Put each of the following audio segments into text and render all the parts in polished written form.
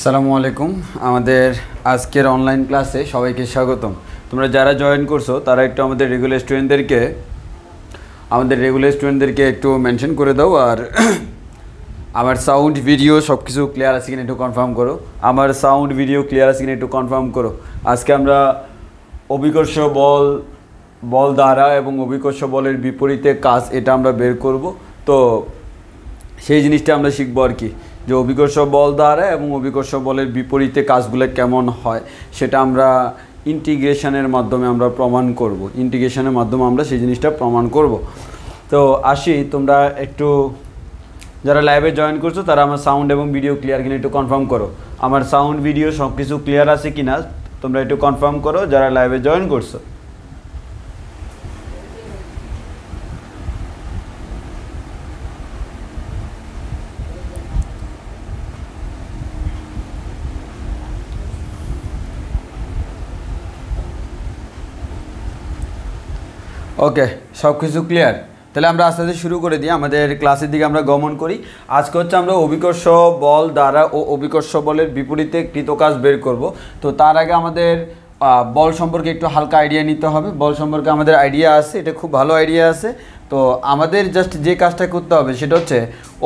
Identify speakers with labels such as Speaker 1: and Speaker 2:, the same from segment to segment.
Speaker 1: আসসালামু আলাইকুম। আমাদের আজকের অনলাইন ক্লাসে সবাইকে স্বাগতম। তোমরা যারা জয়েন করছো তারা একটু আমাদের রেগুলার স্টুডেন্টদেরকে একটু মেনশন করে দাও। আর আমার সাউন্ড ভিডিও সব কিছু ক্লিয়ার আছে কিনা একটু কনফার্ম করো। আজকে আমরা অভিকর্ষ বল দ্বারা এবং অভিকর্ষ বলের বিপরীতে কাজ এটা আমরা বের করব। তো সেই জিনিসটা আমরা শিখবো আর কি, যে অভিকর্ষ বল দ্বারা এবং অভিকর্ষ বলের বিপরীতে কাজগুলো কেমন হয় সেটা আমরা ইন্টিগ্রেশনের মাধ্যমে আমরা সেই জিনিসটা প্রমাণ করব। তো আসি, তোমরা একটু যারা লাইভে জয়েন করছো তারা আমার সাউন্ড এবং ভিডিও ক্লিয়ার কিনা একটু কনফার্ম করো। আমার সাউন্ড ভিডিও সব কিছু ক্লিয়ার আছে কিনা তোমরা একটু কনফার্ম করো যারা লাইভে জয়েন করছো। ওকে, সব কিছু ক্লিয়ার। তাহলে আমরা আস্তে আস্তে শুরু করে দিই, আমাদের ক্লাসের দিকে আমরা গমন করি। আজকে হচ্ছে আমরা অভিকর্ষ বল দ্বারা ও অভিকর্ষ বলের বিপরীতে কৃত কাজ বের করব। তো তার আগে আমাদের বল সম্পর্কে একটু হালকা আইডিয়া নিতে হবে। বল সম্পর্কে আমাদের আইডিয়া আছে, এটা খুব ভালো আইডিয়া আছে। তো আমাদের জাস্ট যে কাজটা করতে হবে সেটা হচ্ছে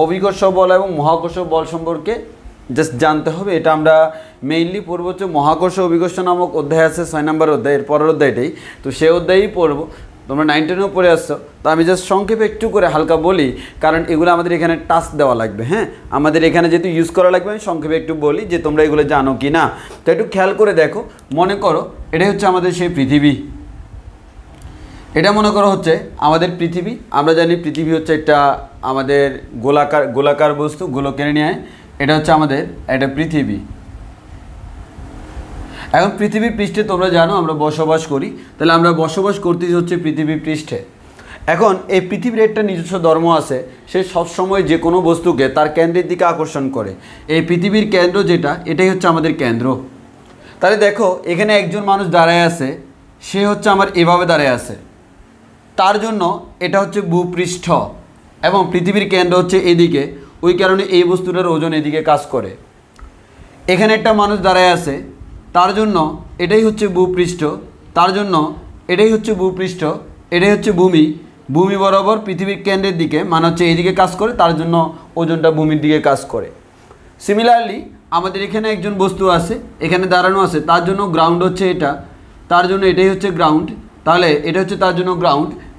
Speaker 1: অভিকর্ষ বল এবং মহাকর্ষ বল সম্পর্কে জাস্ট জানতে হবে। এটা আমরা মেইনলি পড়বো হচ্ছে মহাকর্ষ অভিকর্ষ নামক অধ্যায় আছে, 6 নম্বর অধ্যায়, এর পরের অধ্যায়টাই। তো সে অধ্যায়ই পড়বো। তোমরা 9 10-এও পড়ে আসছো, তো আমি জাস্ট সংক্ষেপে একটু করে হালকা বলি, কারণ এগুলো আমাদের এখানে টাস্ক দেওয়া লাগবে। হ্যাঁ, আমাদের এখানে যেহেতু ইউজ করা লাগবে, আমি সংক্ষেপে একটু বলি যে তোমরা এগুলো জানো কি না। তো একটু খেয়াল করে দেখো। মনে করো এটাই হচ্ছে আমাদের সেই পৃথিবী। এটা মনে করো হচ্ছে আমাদের পৃথিবী। আমরা জানি পৃথিবী হচ্ছে একটা আমাদের গোলাকার বস্তু, গোলকের নিয়ে। এটা হচ্ছে আমাদের একটা পৃথিবী। এখন পৃথিবীর পৃষ্ঠে তোমরা জানো আমরা বসবাস করি, তাহলে আমরা বসবাস করতেই হচ্ছে পৃথিবীর পৃষ্ঠে। এখন এই পৃথিবীর একটা নিজস্ব ধর্ম আছে, সে সবসময় যে কোনো বস্তুকে তার কেন্দ্রের দিকে আকর্ষণ করে। এই পৃথিবীর কেন্দ্র যেটা, এটাই হচ্ছে আমাদের কেন্দ্র। তাহলে দেখো এখানে একজন মানুষ দাঁড়ায় আছে, সে হচ্ছে আমার এভাবে দাঁড়ায় আছে, তার জন্য এটা হচ্ছে ভূপৃষ্ঠ এবং পৃথিবীর কেন্দ্র হচ্ছে এদিকে। ওই কারণে এই বস্তুটার ওজন এদিকে কাজ করে। এখানে একটা মানুষ দাঁড়ায় আছে, তার জন্য এটাই হচ্ছে ভূপৃষ্ঠ, তার জন্য এটাই হচ্ছে ভূপৃষ্ঠ, এটাই হচ্ছে ভূমি বরাবর পৃথিবীর কেন্দ্রের দিকে, মানে হচ্ছে এইদিকে কাজ করে, তার জন্য ওজনটা ভূমির দিকে কাজ করে। সিমিলারলি আমাদের এখানে একজন বস্তু আছে, এখানে দাঁড়ানো আছে, তার জন্য গ্রাউন্ড হচ্ছে এটা, তার জন্য এটাই হচ্ছে গ্রাউন্ড। তাহলে এটা হচ্ছে তার জন্য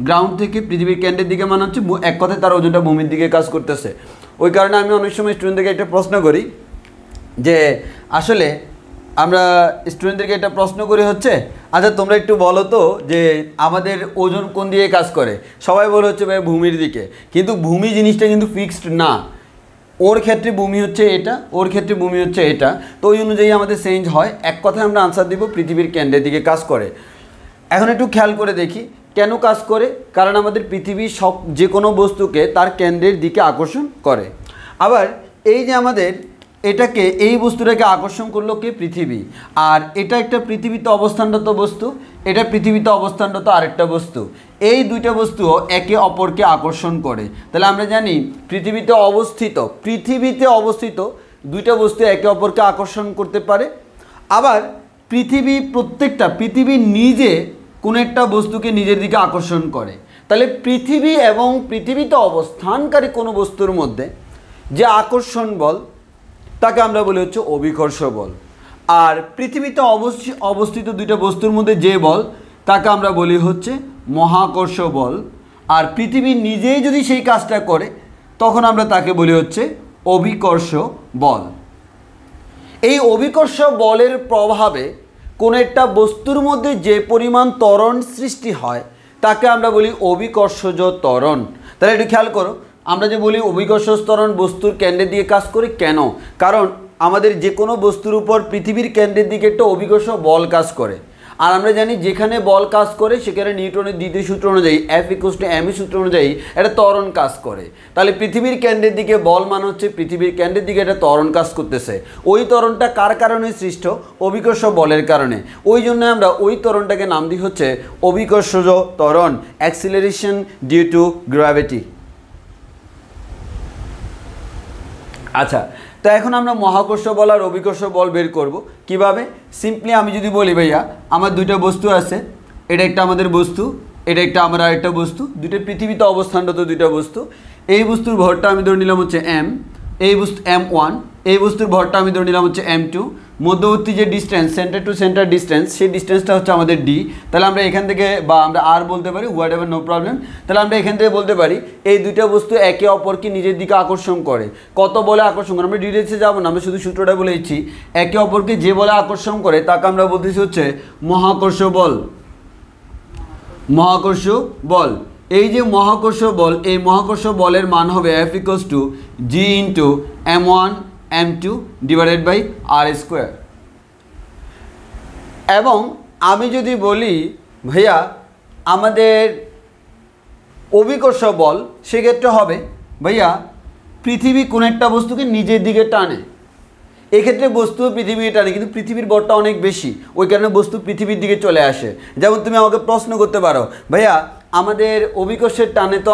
Speaker 1: গ্রাউন্ড থেকে পৃথিবীর কেন্দ্রের দিকে, মানে হচ্ছে এক কথায় তার ওজনটা ভূমির দিকে কাজ করতেছে। ওই কারণে আমি অনেক সময় স্টুডেন্টদেরকে একটা প্রশ্ন করি, যে আসলে আমরা স্টুডেন্টদেরকে একটা প্রশ্ন করি হচ্ছে, আচ্ছা তোমরা একটু বলো তো যে আমাদের ওজন কোন দিকে কাজ করে। সবাই বলে হচ্ছে ভাই ভূমির দিকে, কিন্তু ভূমি জিনিসটা কিন্তু ফিক্সড না। ওর ক্ষেত্রে ভূমি হচ্ছে এটা, ওর ক্ষেত্রে ভূমি হচ্ছে এটা। তো ওই অনুযায়ী আমাদের চেঞ্জ হয়। এক কথায় আমরা আনসার দিব পৃথিবীর কেন্দ্রের দিকে কাজ করে। এখন একটু খেয়াল করে দেখি কেন কাজ করে। কারণ আমাদের পৃথিবী যে কোনো বস্তুকে তার কেন্দ্রের দিকে আকর্ষণ করে। আবার এই যে আমাদের এই বস্তুটাকে আকর্ষণ করলো কে? পৃথিবী। আর এটা একটা পৃথিবীতে অবস্থানরত বস্তু, এটা পৃথিবীতে অবস্থানরত আরেকটা বস্তু। এই দুইটা বস্তু একে অপরকে আকর্ষণ করে। তাহলে আমরা জানি পৃথিবীতে অবস্থিত দুইটা বস্তু একে অপরকে আকর্ষণ করতে পারে। আবার পৃথিবী নিজে কোনো একটা বস্তুকে নিজের দিকে আকর্ষণ করে। তাহলে পৃথিবী এবং পৃথিবীতে অবস্থানকারী কোনো বস্তুর মধ্যে যে আকর্ষণ বল, তাকে আমরা বলি হচ্ছে অভিকর্ষ বল। আর পৃথিবীতে অবস্থিত দুইটা বস্তুর মধ্যে যে বল, তাকে আমরা বলি হচ্ছে মহাকর্ষ বল, আর পৃথিবী নিজেই যদি সেই কাজটা করে তখন আমরা তাকে বলি হচ্ছে অভিকর্ষ বল। এই অভিকর্ষ বলের প্রভাবে কোনো একটা বস্তুর মধ্যে যে পরিমাণ ত্বরণ সৃষ্টি হয় তাকে আমরা বলি অভিকর্ষজ ত্বরণ। তাহলে একটু খেয়াল করো, আমরা যে বলি অভিকর্ষ ত্বরণ বস্তুর কেন্দ্রের দিকে কাজ করে, কেন? কারণ আমাদের যে কোনো বস্তুর উপর পৃথিবীর কেন্দ্রের দিকে একটা অভিকর্ষ বল কাজ করে, আর আমরা জানি যেখানে বল কাজ করে সেখানে নিউটনের দ্বিতীয় সূত্র অনুযায়ী F=ma সূত্র অনুযায়ী একটা ত্বরণ কাজ করে। তাহলে পৃথিবীর কেন্দ্রের দিকে বল মানে হচ্ছে পৃথিবীর কেন্দ্রের দিকে একটা ত্বরণ কাজ করতেছে। ওই ত্বরণটা কার কারণে সৃষ্ট? অভিকর্ষ বলের কারণে। ওই জন্য আমরা ওই ত্বরণটাকে নাম দিই হচ্ছে অভিকর্ষজ ত্বরণ, অ্যাক্সিলারেশন ডিউ টু গ্র্যাভিটি। আচ্ছা, তো এখন আমরা মহাকর্ষ বল আর অভিকর্ষ বল বের করব কিভাবে? সিম্পলি আমি যদি বলি ভাইয়া আমার দুইটা বস্তু আছে, এটা একটা আমাদের বস্তু, এটা একটা আমার আরেকটা বস্তু, দুটো পৃথিবীতে অবস্থানরত দুইটা বস্তু। এই বস্তুর ভরটা আমি ধরে নিলাম হচ্ছে m, এই বস্তু m1, এই বস্তুর ভরটা আমি ধরে নিলাম হচ্ছে m2। মধ্যবর্তী যে distance, centre to centre distance, সেই ডিস্টেন্সটা হচ্ছে আমাদের d। তাহলে আমরা এখান থেকে বা আমরা r বলতে পারি, হোয়াট এভার, নো প্রবলেম। তাহলে আমরা এখান থেকে বলতে পারি এই দুইটা বস্তু একে অপরকে নিজের দিকে আকর্ষণ করে। কত বলে আকর্ষণ করে? আমরা ডিটেলসে যাবো না, আমরা শুধু সূত্রটা বলে দিচ্ছি। একে অপরকে যে বলে আকর্ষণ করে তাকে আমরা বলতেছি হচ্ছে মহাকর্ষ বল। মহাকর্ষ বল, এই যে মহাকর্ষ বল, এই মহাকর্ষ বলের মান হবে F=g × m1 m2 / r²। এবং আমি যদি বলি ভাইয়া আমাদের অভিকর্ষ বল, সেক্ষেত্রে হবে ভাইয়া পৃথিবী কোনো একটা বস্তুকে নিজের দিকে টানে। এক্ষেত্রে বস্তু পৃথিবীকে টানে, কিন্তু পৃথিবীর বলটা অনেক বেশি, ওই কারণে বস্তু পৃথিবীর দিকে চলে আসে। যেমন তুমি আমাকে প্রশ্ন করতে পারো, ভাইয়া আমাদের অভিকর্ষের টানে তো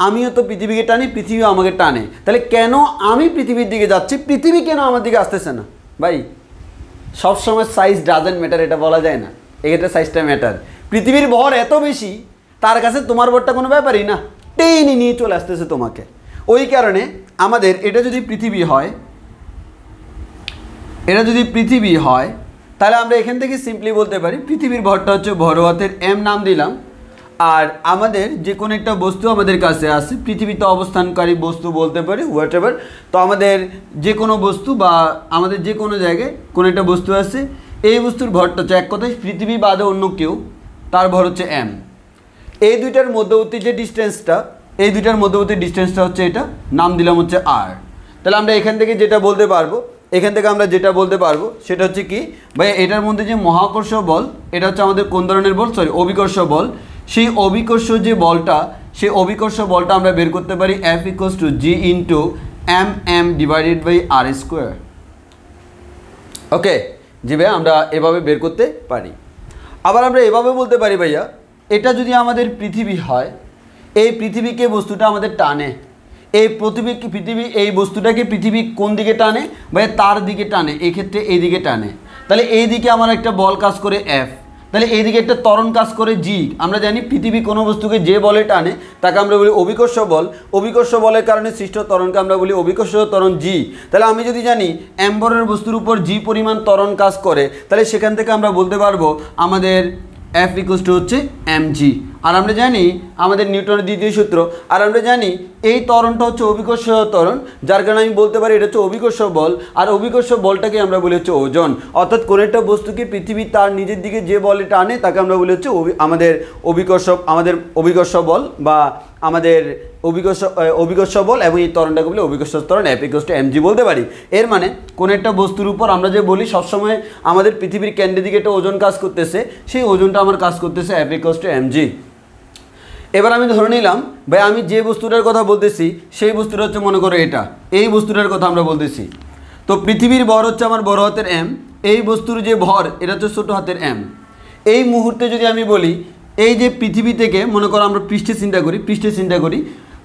Speaker 1: আমিও তো পৃথিবীকে টানি, পৃথিবীও আমাকে টানে, তাহলে কেন আমি পৃথিবীর দিকে যাচ্ছি, পৃথিবী কেন আমার দিকে আসতেছে না? ভাই সবসময় সাইজ ডাজেন্ট ম্যাটার, এটা বলা যায় না, এক্ষেত্রে সাইজটা ম্যাটার। পৃথিবীর ভর এত বেশি, তার কাছে তোমার ভরটা কোনো ব্যাপারই না, টেনে নিয়ে চলে আসতেছে তোমাকে। ওই কারণে আমাদের এটা যদি পৃথিবী হয়, তাহলে আমরা এখান থেকে সিম্পলি বলতে পারি পৃথিবীর ভরটা হচ্ছে বড়হাতের m নাম দিলাম। আর আমাদের যে কোনো একটা বস্তু আমাদের কাছে আছে, পৃথিবীতে অবস্থানকারী বস্তু বলতে পারি, হোয়াট এভার। তো আমাদের যে কোনো বস্তু বা আমাদের যে কোনো জায়গায় কোনো একটা বস্তু আছে, এই বস্তুর ভরটা হচ্ছে, এক কথায় পৃথিবী বাদে অন্য কেউ, তার ভর হচ্ছে m। এই দুইটার মধ্যবর্তী যে ডিস্টেন্সটা, এই দুইটার মধ্যবর্তী ডিস্টেন্সটা হচ্ছে এটা, নাম দিলাম হচ্ছে r। তাহলে আমরা এখান থেকে যেটা বলতে পারবো, সেটা হচ্ছে কি ভাই, এটার মধ্যে যে মহাকর্ষ বল, এটা হচ্ছে আমাদের কোন ধরনের বল? অভিকর্ষ বল। সেই অভিকর্ষ যে বলটা, সেই অভিকর্ষ বলটা আমরা বের করতে পারি F=g × mm / r²। ওকে জি ভাইয়া, আমরা এভাবে বের করতে পারি। আবার আমরা এভাবে বলতে পারি ভাইয়া, এটা যদি আমাদের পৃথিবী হয়, এই পৃথিবীকে বস্তুটা আমাদের টানে, এই বস্তুটাকে পৃথিবী কোন দিকে টানে ভাই? তার দিকে টানে, এই ক্ষেত্রে এই দিকে টানে। তাহলে এই দিকে আমার একটা বল কাজ করে F, তাহলে এই দিকে একটা ত্বরণ কাজ করে G। আমরা জানি পৃথিবী কোনো বস্তুকে যে বলে টানে তাকে আমরা বলি অভিকর্ষ বল। অভিকর্ষ বলের কারণে সৃষ্ট ত্বরণকে আমরা বলি অভিকর্ষ ত্বরণ G। তাহলে আমি যদি জানি m বরের বস্তুর উপর G পরিমাণ ত্বরণ কাজ করে, তাহলে সেখান থেকে আমরা বলতে পারবো আমাদের F=হচ্ছে mg। আর আমরা জানি আমাদের নিউটনের দ্বিতীয় সূত্র, আর আমরা জানি এই ত্বরণটা হচ্ছে অভিকর্ষ ত্বরণ, যার কারণে আমি বলতে পারি এটা হচ্ছে অভিকর্ষ বল। আর অভিকর্ষ বলটাকে আমরা বলি হচ্ছে ওজন। অর্থাৎ কোনো একটা বস্তুকে পৃথিবী তার নিজের দিকে যে বলে টানে তাকে আমরা বলি হচ্ছে আমাদের অভিকর্ষ বল বা আমাদের অভিকর্ষ বল, এবং এই ত্বরণটাকে বলি অভিকর্ষ ত্বরণ F=mg বলতে পারি। এর মানে কোনো একটা বস্তুর উপর আমরা যে বলি সবসময় আমাদের পৃথিবীর কেন্দ্রের দিকে একটা ওজন কাজ করতেছে, সেই ওজনটা আমার কাজ করতেছে F=mg। এবার আমি ধরে নিলাম ভাই আমি যে বস্তুটার কথা বলতেছি সেই বস্তুটা হচ্ছে মনে করো এটা, এই বস্তুটার কথা আমরা বলতেছি। তো পৃথিবীর ভর হচ্ছে আমার বড় হাতের m, এই বস্তুর যে ভর এটা হচ্ছে ছোটো হাতের m। এই মুহূর্তে যদি আমি বলি এই যে পৃথিবী থেকে মনে করো আমরা পৃষ্ঠে চিন্তা করি,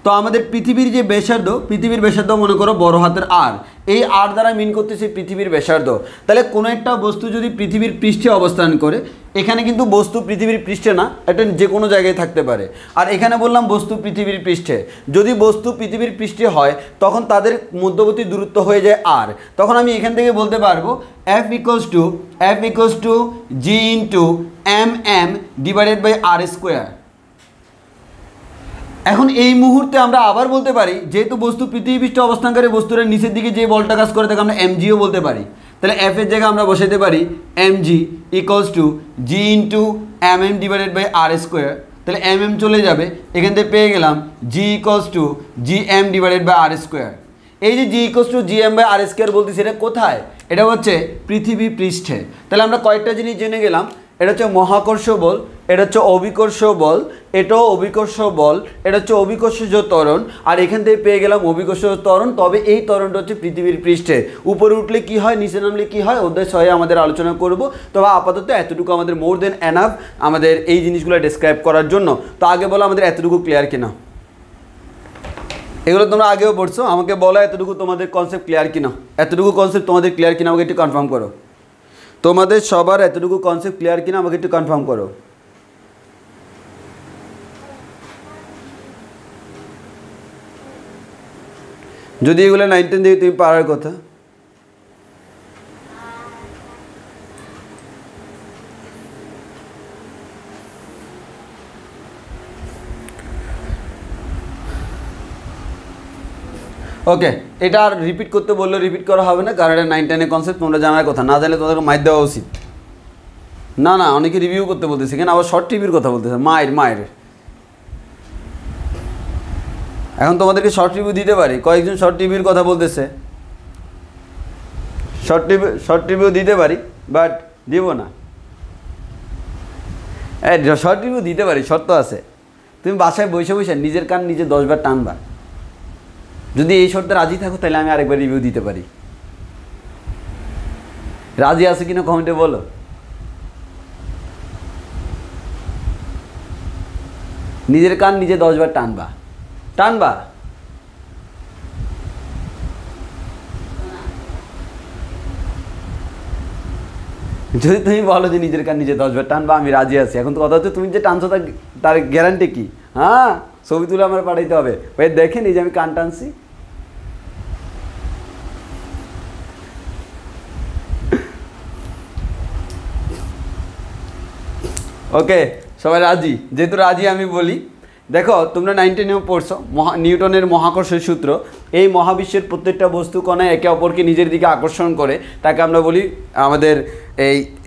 Speaker 1: তো আমাদের পৃথিবীর যে ব্যাসার্ধ মনে করো বড় হাতের r, এই r দ্বারা মিন করতেছে পৃথিবীর ব্যাসার্ধ। তাহলে কোনো একটা বস্তু যদি পৃথিবীর পৃষ্ঠে অবস্থান করে, এখানে কিন্তু বস্তু পৃথিবীর পৃষ্ঠে না, এটা যে কোনো জায়গায় থাকতে পারে। আর এখানে বললাম বস্তু পৃথিবীর পৃষ্ঠে। যদি বস্তু পৃথিবীর পৃষ্ঠে হয় তখন তাদের মধ্যবর্তী দূরত্ব হয়ে যায় r। তখন আমি এখান থেকে বলতে পারবো F=g × mm / r²। এখন এই মুহূর্তে আমরা আবার বলতে পারি যেহেতু বস্তু পৃথিবী পৃষ্ঠে অবস্থানকারী বস্তুর নিচের দিকে যে বলটা কাজ করে তাকে আমরা mgও বলতে পারি। তাহলে এফ এর জায়গায় আমরা বসাতে পারি mg equals to G into mm divided by R square. তাহলে mm চলে যাবে, এখান থেকে পেয়ে গেলাম G equals to G M divided by R square. এই যে G equals to G M by R square বলতেছি, এটা কোথায়? এটা হচ্ছে পৃথিবী পৃষ্ঠে। তাহলে আমরা কয়েকটা জিনিস জেনে গেলাম। এটা হচ্ছে মহাকর্ষ বল, এটা হচ্ছে অভিকর্ষ বল, এটাও অভিকর্ষ বল, এটা হচ্ছে অভিকর্ষজ ত্বরণ, আর এখান থেকে পেয়ে গেলাম অভিকর্ষজ ত্বরণ। তবে এই ত্বরণটা হচ্ছে পৃথিবীর পৃষ্ঠে। উপরে উঠলে কি হয়, নিচে নামলে কি হয়, অধ্যায় 6 আমাদের আলোচনা করব। তবে আপাতত এতটুকু আমাদের মোর দেন এনাফ আমাদের এই জিনিসগুলো ডেসক্রাইব করার জন্য। তো আগে বলো আমাদের এতটুকু ক্লিয়ার কিনা? এগুলো তোমরা আগেও পড়ছো, আমাকে বলো এতটুকু তোমাদের কনসেপ্ট ক্লিয়ার কিনা? এতটুকু কনসেপ্ট তোমাদের ক্লিয়ার কিনা আমাকে একটু কনফার্ম করো। তোমাদের সবার এতটুকু কনসেপ্ট ক্লিয়ার কিনা আমাকে একটু কনফার্ম করো। যদি এগুলো 9, 10 দিয়ে তুমি পারার কথা। ওকে, এটা আর রিপিট করতে বললে রিপিট করা হবে না, কারণ এটা 9, 10 কনসেপ্ট তোমরা জানার কথা। না জানলে তোমাদেরকে মাইর দেওয়া উচিত। না না, অনেকে রিভিউ করতে বলতেছে, কেন আবার শর্ট রিভিউর কথা বলতেছে। মায়ের এখন তোমাদেরকে শর্ট রিভিউ দিতে পারি। কয়েকজন শর্ট রিভিউর কথা বলতেছে, শর্ট রিভিউ দিতে পারি, বাট দিব না। শর্ট রিভিউ দিতে পারি, শর্ত আছে। তুমি বাসায় বসে বসে নিজের কান নিজে 10 বার টানবা। যদি এই শর্তে রাজি থাকো তাহলে আমি আরেকবার রিভিউ দিতে পারি। রাজি আছে কিনা কমেন্টে বলো। নিজের কান নিজে 10 বার টানবা। যদি তুমি বলো যে নিজের কান নিজে 10 বার টানবা, আমি রাজি আছি। এখন তো কথা হচ্ছে তুমি যে টানছো তার গ্যারান্টি কি? হ্যাঁ, ছবি তুলে আমার পাঠাইতে হবে, ভাই দেখেন এই যে আমি কান টানছি। ওকে, সবাই রাজি? যেহেতু রাজি আমি বলি, দেখো তোমরা 9, 10 পড়ছো নিউটনের মহাকর্ষের সূত্র। এই মহাবিশ্বের প্রত্যেকটা বস্তু কণায় একে অপরকে নিজের দিকে আকর্ষণ করে, তাকে আমরা বলি আমাদের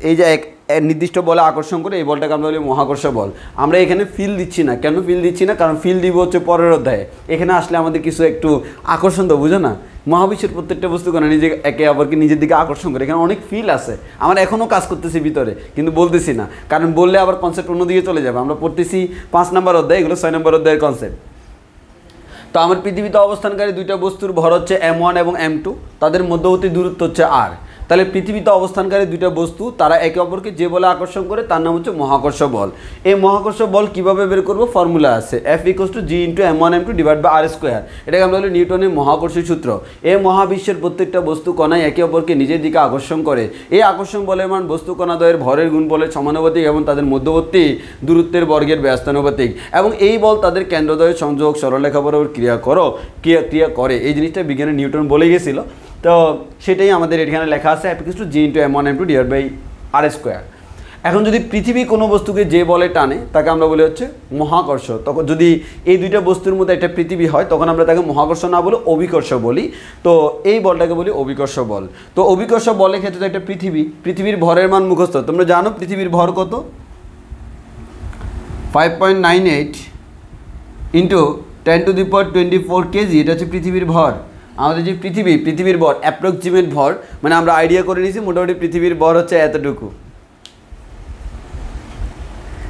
Speaker 1: এই যে এক নির্দিষ্ট বলে আকর্ষণ করে, এই বলটাকে আমরা বলি মহাকর্ষ বল। আমরা এখানে ফিল দিচ্ছি না। কেন ফিল দিচ্ছি না? কারণ ফিল দিব হচ্ছে পরের অধ্যায়ে। এখানে আসলে আমাদের কিছু একটু আকর্ষণ তো, বুঝো না? মহাবিশ্বের প্রত্যেকটা বস্তু কণা নিজে একে অপরকে নিজের দিকে আকর্ষণ করে, এখানে অনেক ফিল আছে। আমরা এখনও কাজ করতেছি ভিতরে, কিন্তু বলতেছি না, কারণ বললে আবার কনসেপ্ট অন্যদিকে চলে যাবে। আমরা পড়তেছি 5 নম্বর অধ্যায়, এগুলো 6 নম্বর অধ্যায়ের কনসেপ্ট। তো আমার পৃথিবীতে অবস্থানকারী দুইটা বস্তুর ভর হচ্ছে m1 এবং m2, তাদের মধ্যবর্তী দূরত্ব হচ্ছে r। তাহলে পৃথিবীতে অবস্থানকারী দুইটা বস্তু তারা একে অপরকে যে বলে আকর্ষণ করে তার নাম হচ্ছে মহাকর্ষ বল। এই মহাকর্ষ বল কীভাবে বের করবো? ফর্মুলা আছে F = G × m1 m2 divide by r²। এটাকে আমরা বলি নিউটনের মহাকর্ষী সূত্র। এই মহাবিশ্বের প্রত্যেকটা বস্তু কণায় একে অপরকে নিজের দিকে আকর্ষণ করে। এই আকর্ষণ বলের মান বস্তু কণাদ্বয়ের ভরের গুণফলের সমানুপাতিক এবং তাদের মধ্যবর্তী দূরত্বের বর্গের ব্যস্তানুপাতিক, এবং এই বল তাদের কেন্দ্রদ্বয়ের সংযোগ সরলরেখা বরাবর ক্রিয়া করে। এই জিনিসটা বিজ্ঞানে নিউটন বলে গেছিল। তো সেটাই আমাদের এখানে লেখা আছে F = G × m1 m2 divide by r²। এখন যদি পৃথিবী কোনো বস্তুকে যে বলে টানে তাকে আমরা বলি হচ্ছে মহাকর্ষ। তখন যদি এই দুইটা বস্তুর মধ্যে একটা পৃথিবী হয় তখন আমরা তাকে মহাকর্ষ না বলে অভিকর্ষ বলি। তো এই বলটাকে বলি অভিকর্ষ বল। তো অভিকর্ষ বলের ক্ষেত্রে একটা পৃথিবীর ভরের মান মুখস্থ। তোমরা জানো পৃথিবীর ভর কত? 5.98 × 10⁻24 কেজি। এটা হচ্ছে পৃথিবীর ভর। আমাদের যে পৃথিবীর ভর অ্যাপ্রক্সিমেট ভর, মানে আমরা আইডিয়া করে নিয়েছি মোটামুটি পৃথিবীর ভর হচ্ছে এতটুকু।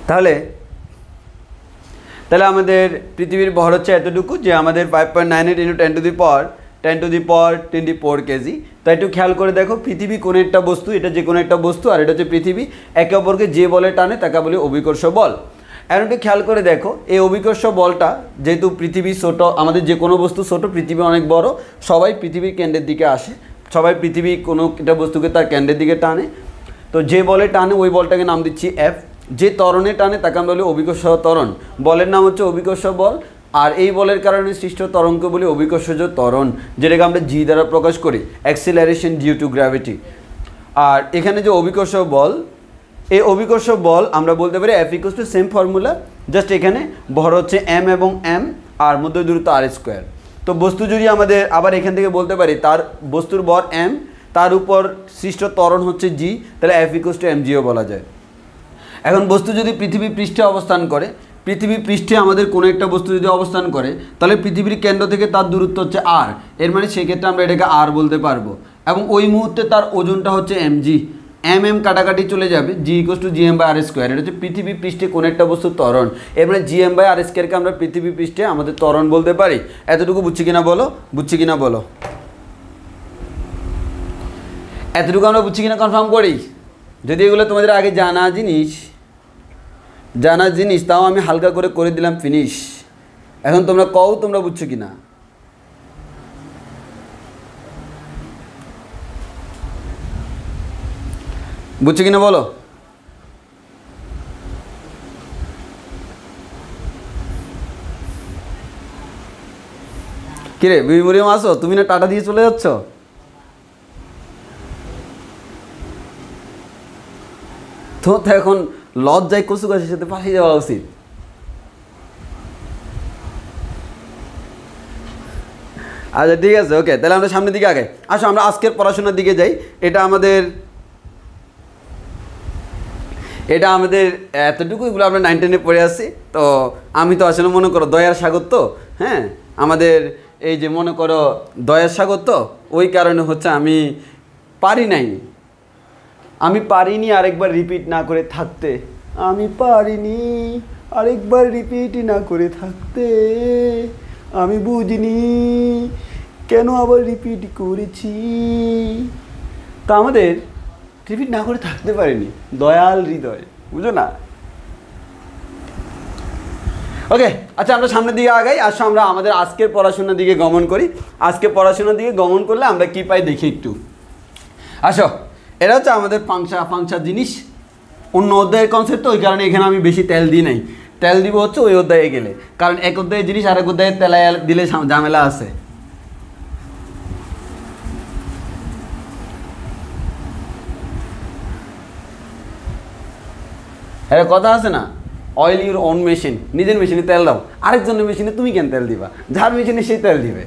Speaker 1: তাহলে আমাদের পৃথিবীর ভর হচ্ছে এতটুকু, যে আমাদের 5.98 × 10⁻24 কেজি। তাই একটু খেয়াল করে দেখো, পৃথিবী কোনো একটা বস্তু, এটা যে কোনো একটা বস্তু, আর এটা হচ্ছে পৃথিবী, একে অপরকে যে বলে টানে তাকে বলি অভিকর্ষ বল। এখন একটু খেয়াল করে দেখো, এই অভিকর্ষ বলটা যেহেতু পৃথিবী ছোটো, আমাদের যে কোনো বস্তু ছোটো, পৃথিবী অনেক বড়, সবাই পৃথিবীর কেন্দ্রের দিকে আসে, সবাই পৃথিবী কোনো একটা বস্তুকে তার কেন্দ্রের দিকে টানে। তো যে বলে টানে ওই বলটাকে নাম দিচ্ছি F। যে ত্বরণে টানে তাকে আমরা বলি অভিকর্ষ ত্বরণ। বলের নাম হচ্ছে অভিকর্ষ বল, আর এই বলের কারণে সৃষ্ট ত্বরণকে বলি অভিকর্ষজ ত্বরণ, যেটাকে আমরা G দ্বারা প্রকাশ করি, অ্যাক্সিলারেশন ডিউ টু গ্র্যাভিটি। আর এখানে যে অভিকর্ষ বল, এই অভিকর্ষ বল আমরা বলতে পারি F = সেম ফর্মুলা, জাস্ট এখানে ভর হচ্ছে m এবং m, আর মধ্যে দূরত্ব আর স্কোয়ার। তো বস্তু যদি আমাদের আবার এখান থেকে বলতে পারি তার বস্তুর ভর এম, তার উপর সৃষ্ট ত্বরণ হচ্ছে জি, তাহলে F equals to M G বলা যায়। এখন বস্তু যদি পৃথিবী পৃষ্ঠে অবস্থান করে, পৃথিবী পৃষ্ঠে আমাদের কোনো একটা বস্তু যদি অবস্থান করে, তাহলে পৃথিবীর কেন্দ্র থেকে তার দূরত্ব হচ্ছে আর, এর মানে সেক্ষেত্রে আমরা এটাকে আর বলতে পারবো। এবং ওই মুহূর্তে তার ওজনটা হচ্ছে এম জি, এম এম কাটাকাটি চলে যাবে, G equals to G M by R square. এটা হচ্ছে পৃথিবী পৃষ্ঠে কোনো একটা বস্তুর ত্বরণ, এর মানে জি এম বাই আর স্কোয়ারকে আমরা পৃথিবী পৃষ্ঠে আমাদের ত্বরণ বলতে পারি। এতটুকু বুঝছি কিনা বলো, বুঝছি কিনা বলো, এতটুকু আমরা বুঝছি কিনা কনফার্ম করি। যদি এগুলো তোমাদের আগে জানা জিনিস তাও আমি হালকা করে দিলাম ফিনিশ। এখন তোমরা কও তোমরা বুঝছো কিনা। বুঝছো কিনা বলো। কিরে বিমরিয়াম আসো, তুমি না টাটা দিয়ে চলে যাচ্ছ? তো এখন লজ্জায় কচু গাছের সাথে পাঠিয়ে যাওয়া উচিত। আচ্ছা ঠিক আছে, ওকে, তাহলে আমরা সামনের দিকে আগে আসো, আমরা আজকের পড়াশোনার দিকে যাই। এটা আমাদের এতটুকু, এগুলো আমরা 9 10-এ পড়ে আসছি। তো আমি তো আসলে মনে করো দয়ার সাগর, তো হ্যাঁ আমাদের এই যে মনে করো দয়ার সাগর, তো ওই কারণে হচ্ছে আমি পারিনি আরেকবার রিপিট না করে থাকতে, আমি পারিনি আরেকবার রিপিট না করে থাকতে, আমি বুঝিনি কেন আবার রিপিট করেছি। তা আমাদের রিপিট না করে থাকতে পারিনি, দয়াল হৃদয়, বুঝো না। ওকে, আচ্ছা আমরা সামনের দিকে আগাই। আসো আমরা আমাদের আজকের পড়াশোনার দিকে গমন করি। আজকে পড়াশোনার দিকে গমন করলে আমরা কি পাই দেখি একটু। আসো, এটা হচ্ছে আমাদের ফাংশা জিনিস, অন্য অধ্যায়ের কনসেপ্ট, তো ওই কারণে এখানে আমি বেশি তেল দিই নাই। তেল দিব হচ্ছে ওই অধ্যায়ে গেলে, কারণ এক অধ্যায়ের জিনিস আরেক অধ্যায়ে তেলায় দিলে ঝামেলা আছে। হ্যাঁ কথা আছে না, অয়েল ইউর ওন মেশিন, নিজের মেশিনে তেল দাও, আরেকজনের মেশিনে তুমি কেন তেল দিবা, যার মেশিনে সেই তেল দিবে।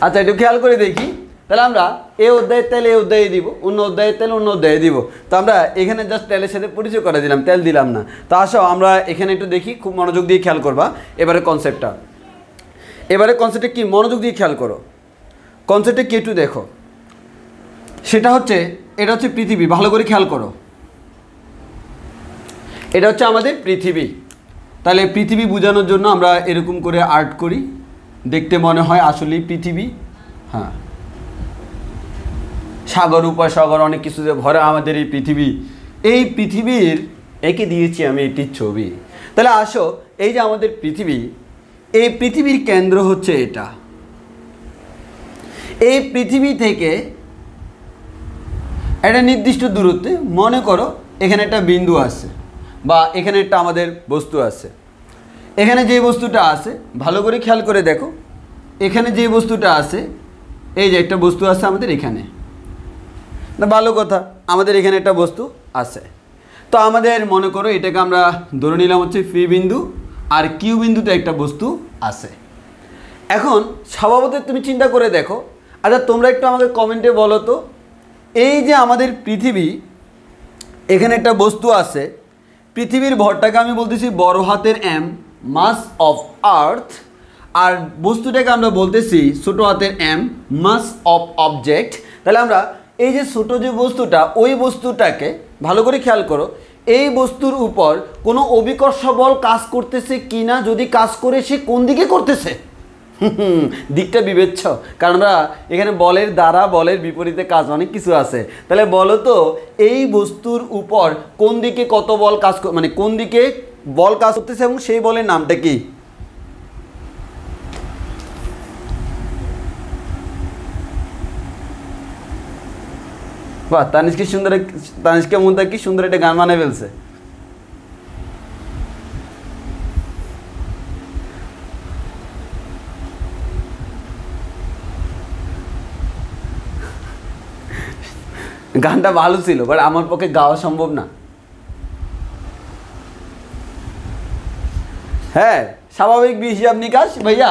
Speaker 1: আচ্ছা একটু খেয়াল করে দেখি, তাহলে আমরা এই অধ্যায়ের তেল এই অধ্যায়ে দিব, অন্য অধ্যায়ের তেল অন্য অধ্যায়ে দিব। তো আমরা এখানে জাস্ট তেলের সাথে পরিচয় করে দিলাম, তেল দিলাম না। তো আসো আমরা এখানে একটু দেখি, খুব মনোযোগ দিয়ে খেয়াল করবা এবারে কনসেপ্টে কি, মনোযোগ দিয়ে খেয়াল করো কনসেপ্টে কি একটু দেখো। সেটা হচ্ছে, এটা হচ্ছে পৃথিবী, ভালো করে খেয়াল করো, এটা হচ্ছে আমাদের পৃথিবী। তাহলে পৃথিবী বোঝানোর জন্য আমরা এরকম করে আর্ট করি, দেখতে মনে হয় আসলেই পৃথিবী। হ্যাঁ, সাগর উপসাগর অনেক কিছু যে ভরা আমাদের এই পৃথিবী, এই পৃথিবীর এঁকে দিয়েছি আমি একটি ছবি। তাহলে আসো, এই যে আমাদের পৃথিবী, এই পৃথিবীর কেন্দ্র হচ্ছে এটা। এই পৃথিবী থেকে একটা নির্দিষ্ট দূরত্বে, মনে করো এখানে একটা বিন্দু আছে বা এখানে একটা আমাদের বস্তু আছে। এখানে যে বস্তুটা আছে ভালো করে খেয়াল করে দেখো, এখানে যে বস্তুটা আছে, এই যে একটা বস্তু আছে আমাদের এখানে, না ভালো কথা, আমাদের এখানে একটা বস্তু আছে। তো আমাদের মনে করো এটাকে আমরা ধরে নিলাম হচ্ছে পি বিন্দু, আর কিউ বিন্দুতে একটা বস্তু আছে। এখন স্বভাবতই তুমি চিন্তা করে দেখো, আচ্ছা তোমরা একটু আমাকে কমেন্টে বলো তো, এই যে আমাদের পৃথিবী, এখানে একটা বস্তু আছে, পৃথিবীর ভরটাকে আমি বলতেছি বড় হাতের এম, মাস অফ আর্থ, আর বস্তুটাকে আমরা বলতেছি ছোট হাতের এম, মাস অফ অবজেক্ট। তাহলে আমরা এই যে ছোট যে বস্তুটা, ওই বস্তুটাকে ভালো করে খেয়াল করো, এই বস্তুর উপর কোনো অভিকর্ষ বল কাজ করতেছে কি না, যদি কাজ করে সে কোন দিকে করতেছে, দিকটা বিবেচ্য, কারণ আমরা এখানে বলের দ্বারা বলের বিপরীতে কাজ অনেক কিছু আছে। তাহলে বলো তো এই বস্তুর উপর কোন দিকে কত বল কাজ, মানে কোন দিকে বল কাজ করতেছে এবং সেই বলের নামটা কি? বাহ, তানিশকে মুন্তা কি সুন্দর একটা গান বানায় ফেলছে। গানটা ভালো ছিল, বাট আমার পক্ষে গাওয়া সম্ভব না। হ্যাঁ স্বাভাবিক হিসাব নিকাশ ভাইয়া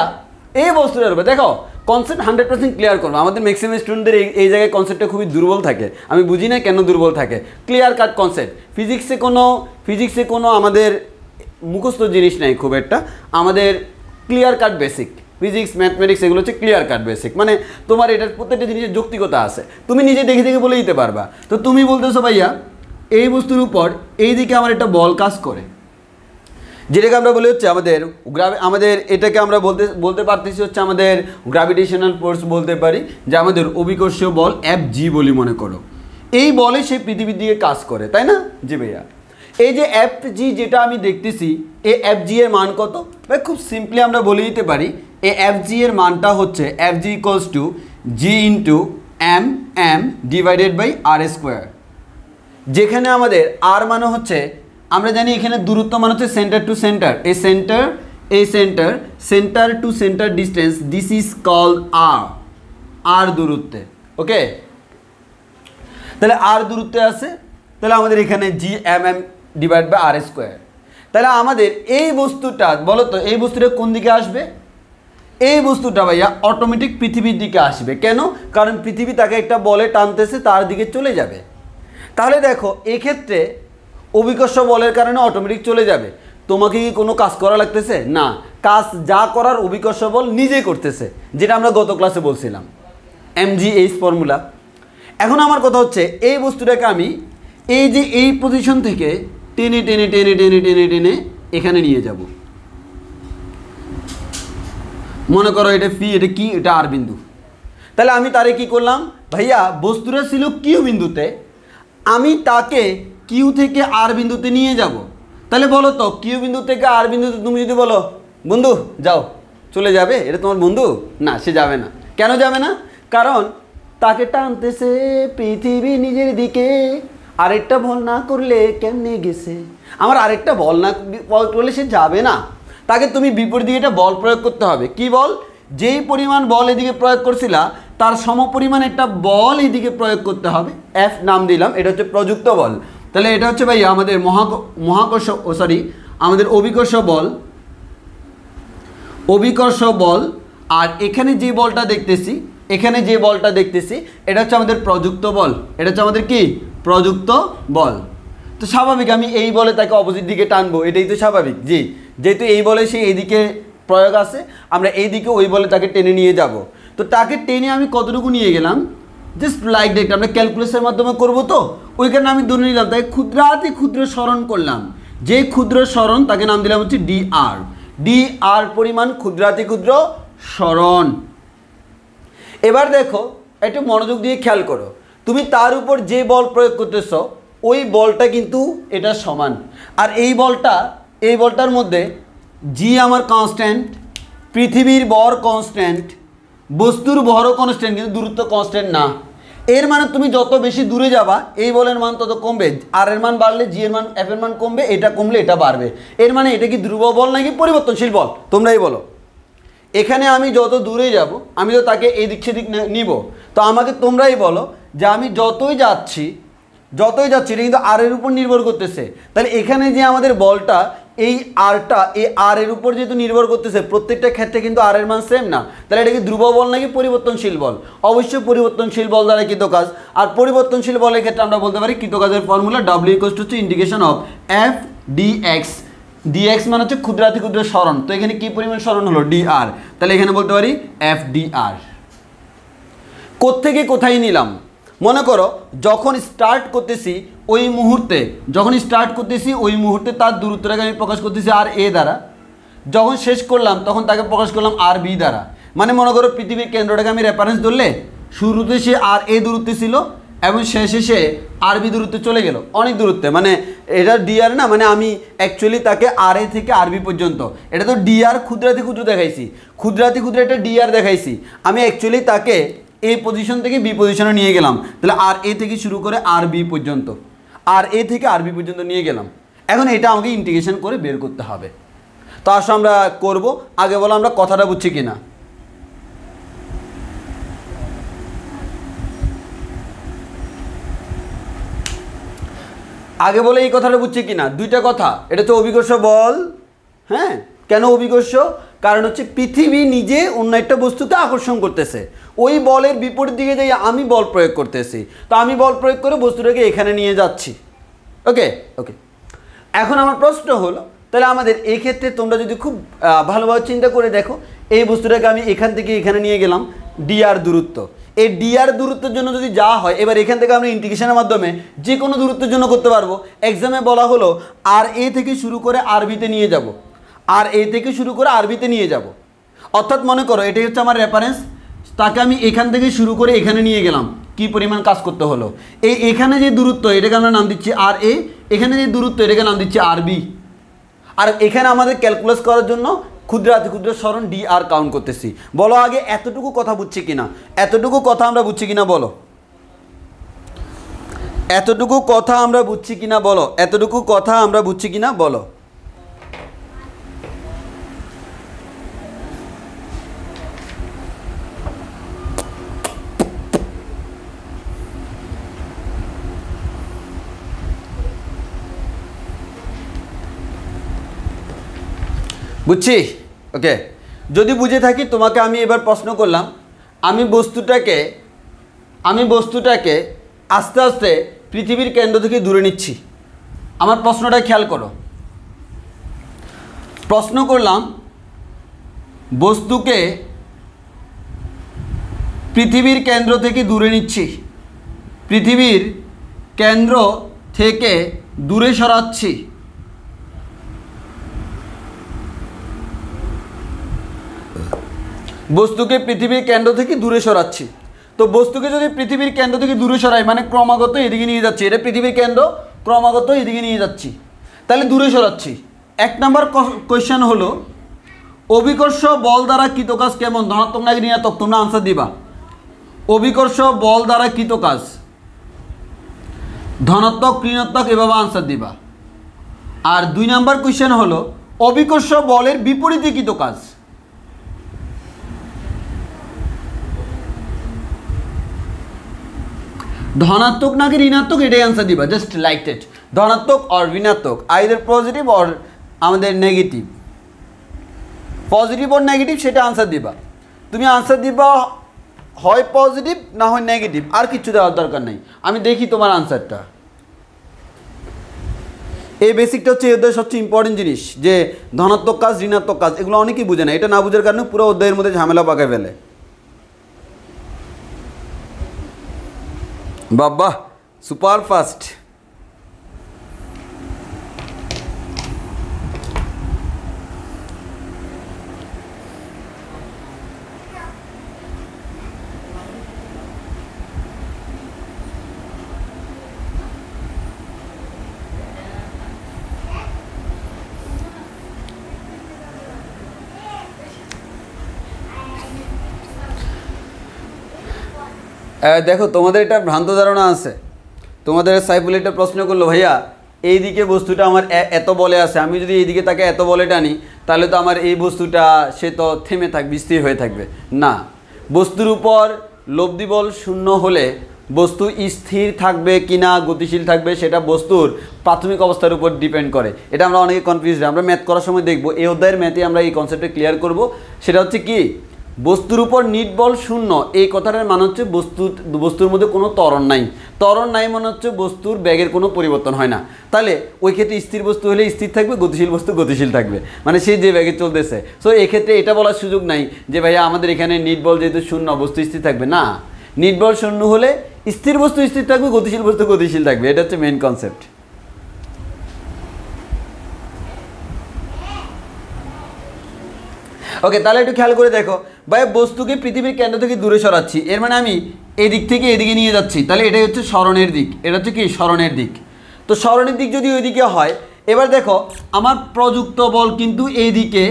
Speaker 1: এই বস্তুটার উপর দেখো কনসেপ্ট 100% ক্লিয়ার করবো। আমাদের ম্যাক্সিমাম স্টুডেন্টদের এই জায়গায় কনসেপ্টটা খুবই দুর্বল থাকে, আমি বুঝি না কেন দুর্বল থাকে। ক্লিয়ার কাট কনসেপ্ট, ফিজিক্সে কোনো আমাদের মুখস্থ জিনিস নাই খুব একটা, আমাদের clear cut basic physics mathematics এগুলো হচ্ছে ক্লিয়ার কাট বেসিক, মানে তোমার এটার প্রত্যেকটা জিনিসের যৌক্তিকতা আছে, তুমি নিজে দেখে দেখে বলে দিতে পারবা। তো তুমি বলতেছো ভাইয়া এই বস্তুর উপর এই দিকে আমার একটা বল কাজ করে, যেটাকে আমরা বলি হচ্ছে আমাদের এটাকে আমরা বলতে পারতেছি হচ্ছে আমাদের গ্র্যাভিটেশনাল ফোর্স বলতে পারি, যে আমাদের অভিকর্ষীয় বল Fg বলি মনে করো। এই বলে সে পৃথিবীর দিকে কাজ করে, তাই না? জি ভাইয়া। এই যে Fg যেটা আমি দেখতেছি, এই Fg এর মান কত ভাই? খুব সিম্পলি আমরা বলে দিতে পারি এই Fg এর মানটা হচ্ছে Fg equals to g into m divided by r², যেখানে আমাদের r মানে হচ্ছে আমরা জানি এখানে দূরত্ব মানে হচ্ছে centre to centre, centre to centre distance, this is called R দূরত্বে। ওকে, তাহলে আর দূরত্বে আছে, তাহলে আমাদের এখানে GMM ডিভাইড বাই r²। তাহলে আমাদের এই বস্তুটা বলো তো, এই বস্তুটা কোন দিকে আসবে? এই বস্তুটা ভাইয়া অটোমেটিক পৃথিবীর দিকে আসবে। কেন? কারণ পৃথিবী তাকে একটা বলে টানতেছে, তার দিকে চলে যাবে। তাহলে দেখো এক্ষেত্রে অভিকর্ষ বলের কারণে অটোমেটিক চলে যাবে। তোমাকে কি কোনো কাজ করা লাগতেছে না? কাজ যা করার অভিকর্ষ বল নিজেই করতেছে, যেটা আমরা গত ক্লাসে বলছিলাম mgh ফর্মুলা। এখন আমার কথা হচ্ছে এই বস্তুটাকে আমি এই যে এই পজিশন থেকে টেনে টেনে টেনে টেনে টেনে টেনে এখানে নিয়ে যাব। মনে করো এটা পি, এটা কি, এটা আর বিন্দু। তাহলে আমি তারে কি করলাম ভাইয়া, বস্তুটা ছিল কিউ বিন্দুতে, আমি তাকে কিউ থেকে আর বিন্দুতে নিয়ে যাব। তাহলে বলো তো কিউ বিন্দু থেকে আর বিন্দুতে তুমি যদি বলো বন্ধু যাও, চলে যাবে? এটা তোমার বন্ধু? না, সে যাবে না। কেন যাবে না? কারণ তাকে টানতেছে পৃথিবী নিজের দিকে, আরেকটা বল না করলে কেমনে গেছে। আমার আরেকটা বল না করলে সে যাবে না, তাকে তুমি বিপরীত দিকে একটা বল প্রয়োগ করতে হবে। কি বল? যেই পরিমাণ বল এদিকে প্রয়োগ করছিলা তার সমপরিমাণ একটা বল এদিকে প্রয়োগ করতে হবে। এফ নাম দিলাম, এটা হচ্ছে প্রযুক্ত বল। তাহলে এটা হচ্ছে ভাই আমাদের আমাদের অভিকর্ষ বল। আর এখানে যে বলটা দেখতেছি, এটা হচ্ছে আমাদের প্রযুক্ত বল। এটা হচ্ছে আমাদের কি? প্রযুক্ত বল। তো স্বাভাবিক আমি এই বলে তাকে অপোজিট দিকে টানবো, এটাই তো স্বাভাবিক। জি, যেহেতু এই বলে সে এইদিকে প্রয়োগ আছে, আমরা এই দিকে ওই বলে তাকে টেনে নিয়ে যাব। তো তাকে টেনে আমি কতটুকু নিয়ে গেলাম, জাস্ট লাইক দ্যাট। আমরা ক্যালকুলেশনের মাধ্যমে করব, তো ওইখানে আমি ধরে নিলাম তাই ক্ষুদ্রাতি ক্ষুদ্র সরণ করলাম। যে ক্ষুদ্র সরণ তাকে নাম দিলাম হচ্ছে dr পরিমাণ ক্ষুদ্রাতি ক্ষুদ্র সরণ। এবার দেখো একটু মনোযোগ দিয়ে খেয়াল করো, তুমি তার উপর যে বল প্রয়োগ করতেছ ওই বলটা কিন্তু এটা সমান। আর এই বলটার মধ্যে জি আমার কনস্ট্যান্ট, পৃথিবীর ভর কনস্ট্যান্ট, বস্তুর ভরও কনস্ট্যান্ট, কিন্তু দূরত্ব কনস্ট্যান্ট না। এর মানে তুমি যত বেশি দূরে যাবা এই বলের মান তত কমবে, আর এর মান বাড়লে জি এর মান এফ এর মান কমবে, এটা কমলে এটা বাড়বে। এর মানে এটা কি ধ্রুব বল নাকি পরিবর্তনশীল বল? তোমরাই বলো। এখানে আমি যত দূরে যাব আমি তো তাকে এই দিক সেদিক নিব, তো আমাকে তোমরাই বলো যে আমি যতই যাচ্ছি এটা কিন্তু আর এর উপর নির্ভর করতেছে। তাহলে এখানে যে আমাদের বলটা এই আর এর উপর যেহেতু নির্ভর করতেছে, প্রত্যেকটা ক্ষেত্রে কিন্তু আর এর মান সেম না। তাহলে এটা কি ধ্রুব বল নাকি পরিবর্তনশীল বল? অবশ্যই পরিবর্তনশীল বল দ্বারা কৃতকাজ। আর পরিবর্তনশীল বলের ক্ষেত্রে আমরা বলতে পারি কৃতকাজের formula W = integration of F dx মানে হচ্ছে ক্ষুদ্রাতি ক্ষুদ্র সরণ। তো এখানে কি পরিমাণ সরণ হলো? dr। তাহলে এখানে বলতে পারি F dr। কোত্থেকে কোথায় নিলাম? মনে করো যখন স্টার্ট করতেছি ওই মুহূর্তে তার দূরত্বটাকে আমি প্রকাশ করতেছি আর এ দ্বারা, যখন শেষ করলাম তখন তাকে প্রকাশ করলাম আর বি দ্বারা। মানে মনে করো পৃথিবীর কেন্দ্রটাকে আমি রেফারেন্স ধরলে শুরুতে সে আর এ দূরত্বে ছিল এবং শেষে সে আর বি দূরত্বে চলে গেল, অনেক দূরত্বে। মানে এটা ডিআর না, মানে আমি অ্যাকচুয়ালি তাকে আর এ থেকে আর বি পর্যন্ত, এটা তো ডিআর ক্ষুদ্রাতি ক্ষুদ্র দেখাইছি, একটা ডিআর দেখাইছি। আমি অ্যাকচুয়ালি তাকে এ পজিশন থেকে বি পজিশনে নিয়ে গেলাম। তাহলে আর এ থেকে শুরু করে আর বি পর্যন্ত, নিয়ে গেলাম। এখন এটা আমাকে ইন্টিগ্রেশন করে বের করতে হবে। তো আসো আমরা করব। আগে বলো আমরা কথাটা বুঝছি কিনা। আগে বলে এই কথাটা বুঝছি কিনা? দুইটা কথা, এটা তো অভিকর্ষ বল, হ্যাঁ, কেন অভিকর্ষ? কারণ হচ্ছে পৃথিবী নিজে অন্য একটা বস্তুকে আকর্ষণ করতেছে, ওই বলের বিপরীত দিকে যাই আমি বল প্রয়োগ করতেছি, তো আমি বল প্রয়োগ করে বস্তুটাকে এখানে নিয়ে যাচ্ছি। ওকে ওকে, এখন আমার প্রশ্ন হলো তাহলে আমাদের এই ক্ষেত্রে তোমরা যদি খুব ভালোভাবে চিন্তা করে দেখো, এই বস্তুটাকে আমি এখান থেকে এখানে নিয়ে গেলাম ডিআর দূরত্ব, এই ডিআর দূরত্বের জন্য যদি যা হয়, এবার এখান থেকে আমরা ইন্টিগ্রেশনের মাধ্যমে যে কোনো দূরত্বের জন্য করতে পারবো। এক্সামে বলা হলো আর এ থেকে শুরু করে আরবিতে নিয়ে যাব, আর এ থেকে শুরু করে আরবিতে নিয়ে যাব, অর্থাৎ মনে করো এটাই হচ্ছে আমার রেফারেন্স, তাকে আমি এখান থেকে শুরু করে এখানে নিয়ে গেলাম, কি পরিমাণ কাজ করতে হলো। এখানে যে দূরত্ব এটাকে আমরা নাম দিচ্ছি আর এ, এখানে যে দূরত্ব এটাকে নাম দিচ্ছি আর বি, আর এখানে আমাদের ক্যালকুলাস করার জন্য ক্ষুদ্রাতি ক্ষুদ্র সরণ ডি আর কাউন্ট করতেছি। বলো আগে এতটুকু কথা বুঝছি কিনা, এতটুকু কথা আমরা বুঝছি কিনা বলো, এতটুকু কথা আমরা বুঝছি কিনা বলো, এতটুকু কথা আমরা বুঝছি কিনা বলো। বুঝছি? ওকে, যদি বুঝে থাকি তোমাকে আমি এবার প্রশ্ন করলাম, আমি বস্তুটাকে আস্তে আস্তে পৃথিবীর কেন্দ্র থেকে দূরে নিচ্ছি। আমার প্রশ্নটা খেয়াল করো, প্রশ্ন করলাম বস্তুকে পৃথিবীর কেন্দ্র থেকে দূরে নিচ্ছি, পৃথিবীর কেন্দ্র থেকে দূরে সরাচ্ছি। বস্তুকে পৃথিবীর কেন্দ্র থেকে দূরে সরাচ্ছি, তো বস্তুকে যদি পৃথিবীর কেন্দ্র থেকে দূরে সরাই মানে ক্রমাগত এদিকে নিয়ে যাচ্ছি, এটা পৃথিবীর কেন্দ্র, ক্রমাগত এদিকে নিয়ে যাচ্ছি, তাহলে দূরে সরাচ্ছি। 1 নম্বর কোয়েশ্চেন হলো অভিকর্ষ বল দ্বারা কৃত কাজ কেমন, ধনাত্মক নাকি ঋণাত্মক, তোমরা আনসার দিবা। অভিকর্ষ বল দ্বারা কৃত কাজ ধনাত্মক ঋণাত্মক এভাবে আনসার দিবা। আর 2 নম্বর কোয়েশ্চেন হলো অভিকর্ষ বলের বিপরীতে কৃত কাজ। ধনাত্মক নাকি ঋণাত্মক এটাই আনসার দিবা, জাস্ট লাইক দ্যাট, ধনাত্মক অর ঋণাত্মক, আইদার পজিটিভ অর আমাদের নেগেটিভ, পজিটিভ অর নেগেটিভ সেটা আনসার দিবা। তুমি আনসার দিবা হয় পজিটিভ না হয় নেগেটিভ, আর কিছু দেওয়ার দরকার নেই। আমি দেখি তোমার আনসারটা। এই বেসিকটা হচ্ছে এই অধ্যায়ের সবচেয়ে ইম্পর্টেন্ট জিনিস, যে ধনাত্মক কাজ ঋণাত্মক কাজ এগুলো অনেকেই বুঝে না, এটা না বুঝার কারণে পুরো অধ্যায়ের মধ্যে ঝামেলা পাকায় ফেলে। বাবা সুপার ফাস্ট। দেখো তোমাদের এটা ভ্রান্ত ধারণা আছে, তোমাদের সাইফুল এটা প্রশ্ন করলো ভাইয়া এইদিকে বস্তুটা আমার এত বলে আছে, আমি যদি এইদিকে তাকে এত বলে টানি তাহলে তো আমার এই বস্তুটা সে তো থেমে থাকবে, স্থির হয়ে থাকবে না। বস্তুর উপর লব্ধি বল শূন্য হলে বস্তু স্থির থাকবে কিনা গতিশীল থাকবে সেটা বস্তুর প্রাথমিক অবস্থার উপর ডিপেন্ড করে। এটা আমরা অনেকে কনফিউজ, আমরা ম্যাথ করার সময় দেখব, এই অধ্যায়ের ম্যাথে আমরা এই কনসেপ্টে ক্লিয়ার করব। সেটা হচ্ছে কি, বস্তুর উপর নিট বল শূন্য, এই কথাটার মানে হচ্ছে বস্তুর মধ্যে কোনো ত্বরণ নাই, ত্বরণ নাই মানে হচ্ছে বস্তুর বেগের কোনো পরিবর্তন হয় না। তাহলে ওই ক্ষেত্রে স্থির বস্তু হলে স্থির থাকবে, গতিশীল বস্তু গতিশীল থাকবে, মানে সে যে বেগে চলতেছে। সো এক্ষেত্রে এটা বলার সুযোগ নাই যে ভাইয়া আমাদের এখানে নিট বল যেহেতু শূন্য বস্তু স্থির থাকবে না, নিট বল শূন্য হলে স্থির বস্তু স্থির থাকবে, গতিশীল বস্তু গতিশীল থাকবে, এটা হচ্ছে মেইন কনসেপ্ট। ওকে, তাহলে একটু খেয়াল করে দেখো ভাই, বস্তুকে পৃথিবীর কেন্দ্র থেকে দূরে সরাচ্ছি, এর মানে আমি এদিক থেকে এদিকে নিয়ে যাচ্ছি, তাহলে এটাই হচ্ছে সরণের দিক, এটা হচ্ছে কি সরণের দিক। তো সরণের দিক যদি ওইদিকে হয়, এবার দেখো আমার প্রযুক্ত বল কিন্তু এইদিকে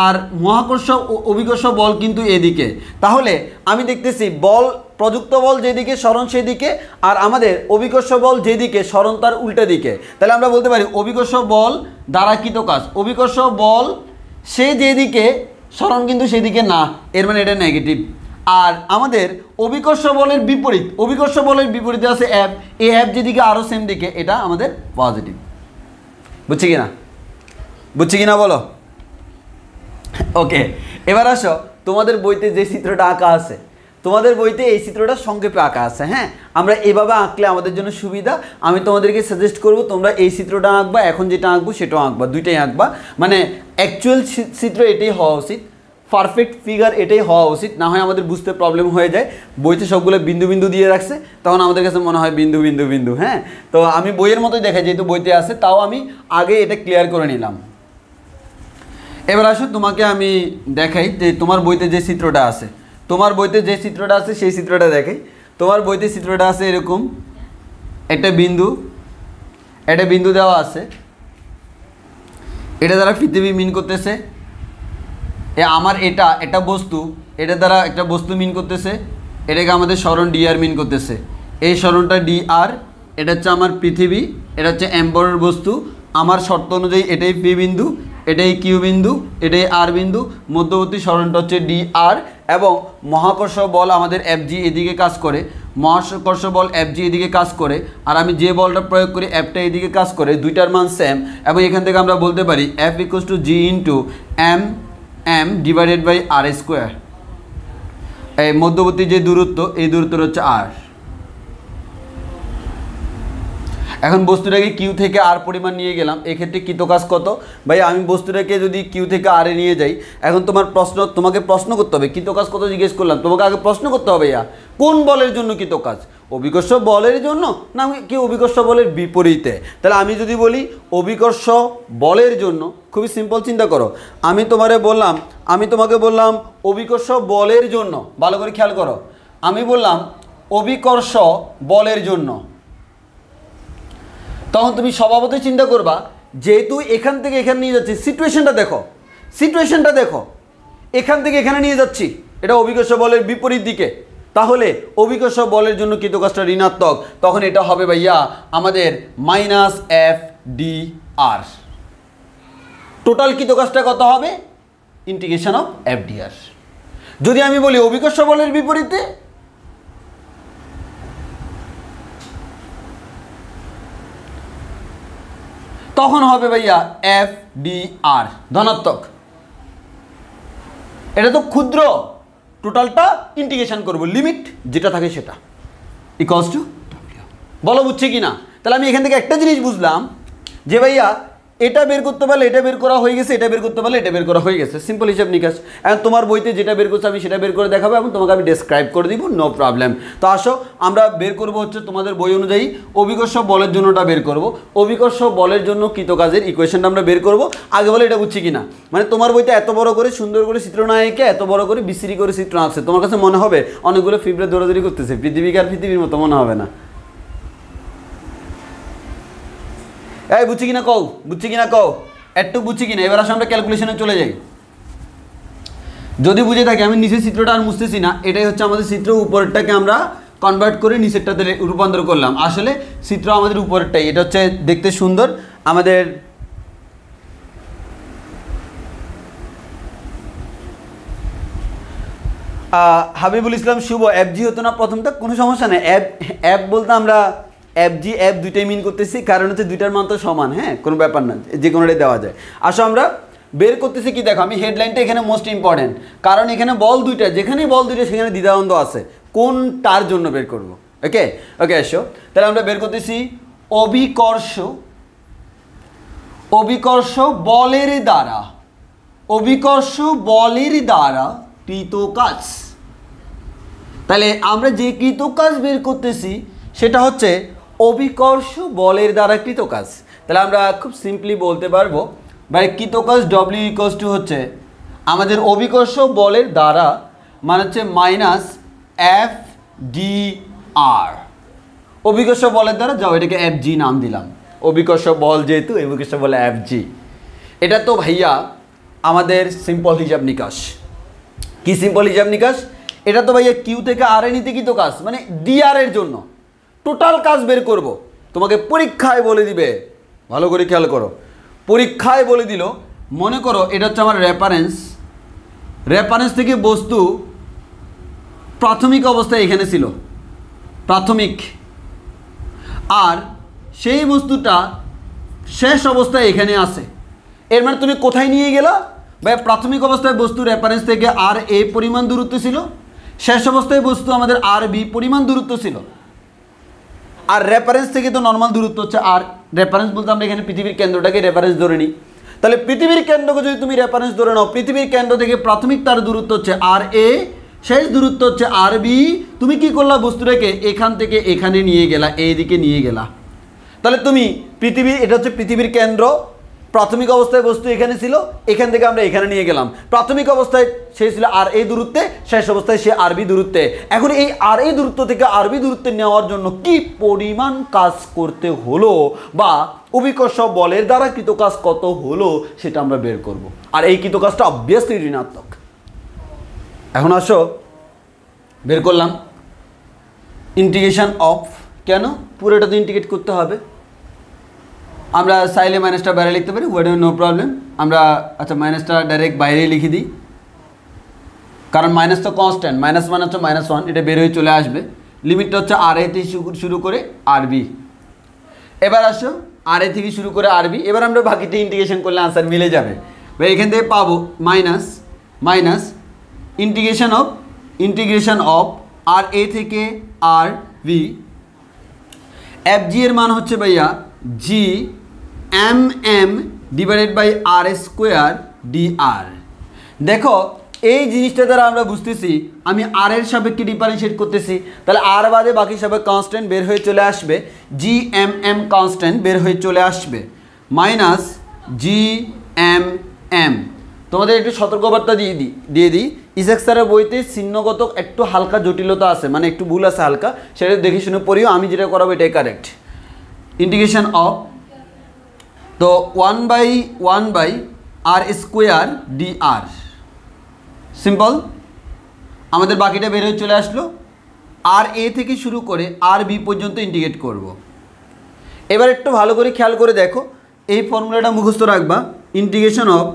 Speaker 1: আর মহাকর্ষ অভিকর্ষ বল কিন্তু এদিকে, তাহলে আমি দেখতেছি বল প্রযুক্ত বল যেদিকে সরণ সেদিকে, আর আমাদের অভিকর্ষ বল যেদিকে সরণ তার উল্টা দিকে। তাহলে আমরা বলতে পারি অভিকর্ষ বল দ্বারা কৃত কাজ, অভিকর্ষ বল সে যেদিকে সরণ কিন্তু সেদিকে না, এর মানে এটা নেগেটিভ। আর আমাদের অভিকর্ষ বলের বিপরীত, অভিকর্ষ বলের বিপরীতে আছে অ্যাপ, এই অ্যাপ যেদিকে আরও সেম দিকে, এটা আমাদের পজিটিভ। বুঝছি কিনা, বুঝছি কিনা বলো। ওকে, এবার আসো তোমাদের বইতে যে চিত্রটা আঁকা আছে, তোমাদের বইতে এই চিত্রটা সংক্ষেপে আঁকা আছে। হ্যাঁ, আমরা এভাবে আঁকলে আমাদের জন্য সুবিধা। আমি তোমাদেরকে সাজেস্ট করব তোমরা এই চিত্রটা আঁকবা, এখন যেটা আঁকবো সেটাও আঁকবা, দুইটাই আঁকবা। মানে অ্যাকচুয়াল চিত্র এটাই হওয়া উচিত, পারফেক্ট ফিগার এটাই হওয়া উচিত, না হয় আমাদের বুঝতে প্রবলেম হয়ে যায়। বইতে সবগুলো বিন্দু বিন্দু দিয়ে রাখছে, তখন আমাদের কাছে মনে হয় বিন্দু বিন্দু বিন্দু। হ্যাঁ, তো আমি বইয়ের মতোই দেখাই, যেহেতু বইতে আছে, তাও আমি আগে এটা ক্লিয়ার করে নিলাম। এবার আসো তোমাকে আমি দেখাই যে তোমার বইতে যে চিত্রটা আছে, তোমার বইতে যে চিত্রটা আছে সেই চিত্রটা দেখাই। তোমার বইতে চিত্রটা আছে এরকম, একটা বিন্দু দেওয়া আছে, এটা দ্বারা পৃথিবী মিন করতেছে। আমার এটা বস্তু, এটা দ্বারা একটা বস্তু মিন করতেছে, এটাকে আমাদের সরণ ডিআর মিন করতেছে। এই সরণটা ডিআর, এটা হচ্ছে আমার পৃথিবী, এটা হচ্ছে এম্বরের বস্তু। আমার শর্ত অনুযায়ী এটাই পি বিন্দু, এটাই কিউ বিন্দু, এটাই আর বিন্দু, মধ্যবর্তী সরণটা হচ্ছে ডিআর। এবং মহাকর্ষ বল আমাদের এফজি এদিকে কাজ করে, মহাকর্ষ বল এফজি এদিকে কাজ করে, আর আমি যে বলটা প্রয়োগ করি এফটা এদিকে কাজ করে, দুইটার মান সেম। এবং এখান থেকে আমরা বলতে পারি F equals to G into M divided by R square. এই মধ্যবর্তী যে দূরত্ব, এই দূরত্বটা হচ্ছে আর। এখন বস্তুটাকে কিউ থেকে আর পরিমাণ নিয়ে গেলাম, এক্ষেত্রে কৃতকাজ কত? ভাই আমি বস্তুটাকে যদি কিউ থেকে আরে নিয়ে যাই, এখন তোমাকে প্রশ্ন করতে হবে কৃতকাজ কত জিজ্ঞেস করলাম, তোমাকে আগে প্রশ্ন করতে হবে কোন বলের জন্য কৃতকাজ, অভিকর্ষ বলের জন্য না কি অভিকর্ষ বলের বিপরীতে? তাহলে আমি যদি বলি অভিকর্ষ বলের জন্য, খুবই সিম্পল চিন্তা করো, আমি তোমাকে বললাম অভিকর্ষ বলের জন্য, ভালো করে খেয়াল করো, আমি বললাম অভিকর্ষ বলের জন্য, তখন তুমি স্বভাবতই চিন্তা করবা যেহেতু এখান থেকে এখানে নিয়ে যাচ্ছি, সিচুয়েশনটা দেখো, এখান থেকে এখানে নিয়ে যাচ্ছি, এটা অভিকর্ষ বলের বিপরীত দিকে, তাহলে অভিকর্ষ বলের জন্য কৃতকাজটা ঋণাত্মক, তখন এটা হবে ভাইয়া আমাদের মাইনাস এফ ডি আর। টোটাল কৃতকাজটা কত হবে? ইন্টিগ্রেশন অফ এফ ডি আর। যদি আমি বলি অভিকর্ষ বলের বিপরীতে, তখন হবে ভাইয়া এফ ডি আর ধনাত্মক। এটা তো ক্ষুদ্র, টোটালটা ইন্টিগ্রেশন করব, লিমিট যেটা থাকে সেটা ইকুয়ালস টু, বলো বুঝছে কি না? তাহলে আমি এখান থেকে একটা জিনিস বুঝলাম যে ভাইয়া এটা বের করতে পারলে এটা বের করা হয়ে গেছে, এটা বের করতে পারলে এটা বের করা হয়ে গেছে, সিম্পল হিসাব নিকাশ। এখন তোমার বইতে যেটা বের করছে আমি সেটা বের করে দেখাবো এবং তোমাকে আমি ডেসক্রাইব করে দিব, নো প্রবলেম। তো আসো আমরা বের করব হচ্ছে তোমাদের বই অনুযায়ী অভিকর্ষ বলের জন্যটা বের করব, অভিকর্ষ বলের জন্য কৃতকাজের ইকুয়েশনটা আমরা বের করব। আগে বলে এটা বুঝছি কিনা, মানে তোমার বইতে এত বড় করে সুন্দর করে চিত্র না এঁকে এত বড় করে বিস্তৃত করে চিত্র আঁকছে, তোমার কাছে মনে হবে অনেকগুলো ফিবরে দৌড়াদৌড়ি করতেছে, পৃথিবীকে আর পৃথিবীর মতো মনে হবে না। এই বুঝছি কিনা কও একটু বুঝছি কিনা? এবার আসলে আমরা ক্যালকুলেশনে চলে যাই। যদি বুঝে থাকি, আমি নিচের চিত্রটা আর মুছতেছি না, এটাই হচ্ছে আমাদের চিত্র, উপরেরটাকে আমরা কনভার্ট করে নিচেরটাতে রূপান্তর করলাম। আসলে চিত্র আমাদের উপরেরটাই, এটা হচ্ছে দেখতে সুন্দর। আমাদের হাবিবুল ইসলাম শুভ, এফজি হতো না প্রথমটা, কোনো সমস্যা নেই। অ্যাপ বলতে আমরা এফজি অ্যাপ দুইটাই মিন করতেছি, কারণ হচ্ছে দুইটার মান তো সমান। হ্যাঁ, কোনো ব্যাপার না, যে কোনোটাই দেওয়া যায়। আসো আমরা বের করতেছি কি দেখো, আমি হেডলাইনটা এখানে মোস্ট ইম্পর্টেন্ট, কারণ এখানে বল দুইটা, যেখানেই বল দুইটা সেখানে দ্বিধাদ্বন্দ্ব আছে কোনটার জন্য বের করব। ওকে আসো তাহলে আমরা বের করতেছি অভিকর্ষ বলের দ্বারা কৃতকাজ। তাহলে আমরা যে কৃতকাজ বের করতেছি সেটা হচ্ছে অভিকর্ষ বলের দ্বারা কৃতকাজ। তাহলে আমরা খুব সিম্পলি বলতে পারবো ভাই কৃতকাজ ডব্লিউ ইকুয়ালস টু হচ্ছে আমাদের অভিকর্ষ বলের দ্বারা, মানে হচ্ছে মাইনাস এফ ডি আর। অভিকর্ষ বলের দ্বারা যাও, এটাকে এফ জি নাম দিলাম, অভিকর্ষ বল যেহেতু অভিকর্ষ বলে এফ জি। এটা তো ভাইয়া আমাদের সিম্পল হিসাব নিকাশ। কি সিম্পল হিসাব নিকাশ? এটা তো ভাইয়া কিউ থেকে আর এ নিতে কৃতকাজ, মানে ডি আর এর জন্য টোটাল কাজ বের করব। তোমাকে পরীক্ষায় বলে দিবে, ভালো করে খেয়াল করো, পরীক্ষায় বলে দিল, মনে করো এটা হচ্ছে আমার রেফারেন্স থেকে বস্তু প্রাথমিক অবস্থায় এখানে ছিল, প্রাথমিক, আর সেই বস্তুটা শেষ অবস্থায় এখানে আছে। এর মানে তুমি কোথায় নিয়ে গেলা? ভাই প্রাথমিক অবস্থায় বস্তু রেফারেন্স থেকে আর এ পরিমাণ দূরত্ব ছিল, শেষ অবস্থায় বস্তু আমাদের আর বি পরিমাণ দূরত্ব ছিল। আর রেফারেন্স থেকে তো নর্মাল দূরত্ব হচ্ছে আর, রেফারেন্স বলতে আমরা এখানে পৃথিবীর কেন্দ্রটাকে রেফারেন্স ধরে নিই। তাহলে পৃথিবীর কেন্দ্রকে যদি তুমি রেফারেন্স ধরে নাও, পৃথিবীর কেন্দ্র থেকে প্রাথমিক তার দূরত্ব হচ্ছে আর এ, শেষ দূরত্ব হচ্ছে আর বি। তুমি কি করলা, বস্তুটাকে এখান থেকে এখানে নিয়ে গেলা, এইদিকে নিয়ে গেলা। তাহলে তুমি পৃথিবী, এটা হচ্ছে পৃথিবীর কেন্দ্র, প্রাথমিক অবস্থায় বস্তু এখানে ছিল, এখান থেকে আমরা এখানে নিয়ে গেলাম। প্রাথমিক অবস্থায় সে ছিল আর এ দূরত্বে, শেষ অবস্থায় সে আরবি দূরত্বে। এখন এই আর এ দূরত্ব থেকে আরবি দূরত্বে নেওয়ার জন্য কি পরিমাণ কাজ করতে হলো, বা অভিকর্ষ বলের দ্বারা কৃত কাজ কত হলো, সেটা আমরা বের করব। আর এই কৃত কাজটা অবভিয়াসলি ঋণাত্মক। এখন আসো বের করলাম ইন্টিগ্রেশন অফ, কেন পুরোটা তো ইন্টিগ্রেট করতে হবে। আমরা চাইলে মাইনাসটা বাইরে লিখতে পারি, ওয়াট নো প্রবলেম। আমরা আচ্ছা মাইনাসটা ডাইরেক্ট বাইরে লিখে দিই, কারণ মাইনাস তো কনস্ট্যান্ট, মাইনাস মানে হচ্ছে -1, এটা বের হয়ে চলে আসবে। লিমিটটা হচ্ছে আর এ থেকে শুরু করে আর বি। এবার আসো আর এ থেকে শুরু করে আর বি, এবার আমরা বাকিটা ইন্টিগ্রেশন করলে আনসার মিলে যাবে। এখান থেকে পাবো minus minus integration of R A থেকে আর বি। এফ জি এর মান হচ্ছে ভাইয়া G M M divided by R square D R. দেখো এই জিনিসটা দ্বারা আমরা বুঝতেছি আমি আর এর সাপেক্ষে ডিফারেন্সিয়েট করতেছি, তাহলে আর বাদে বাকি সবাই কনস্ট্যান্ট বের হয়ে চলে আসবে, জি এম এম কনস্ট্যান্ট বের হয়ে চলে আসবে, মাইনাস জি এম এম। তোমাদের একটু সতর্কবার্তা দিয়ে দিই, ইসাক স্যারের বইতে চিহ্নগত একটু হালকা জটিলতা আছে, মানে একটু ভুল আছে হালকা, সেটা দেখে শুনে পড়িও। আমি যেটা করাবো এটাই কারেক্ট। ইন্টিগ্রেশন অফ, তো 1/1 আর স্কোয়ার ডি আর, সিম্পল। আমাদের বাকিটা বের হয়ে চলে আসলো। আর এ থেকে শুরু করে আর বি পর্যন্ত ইন্টিগ্রেট করব। এবার একটু ভালো করে খেয়াল করে দেখো, এই ফর্মুলাটা মুখস্থ রাখবা। Integration of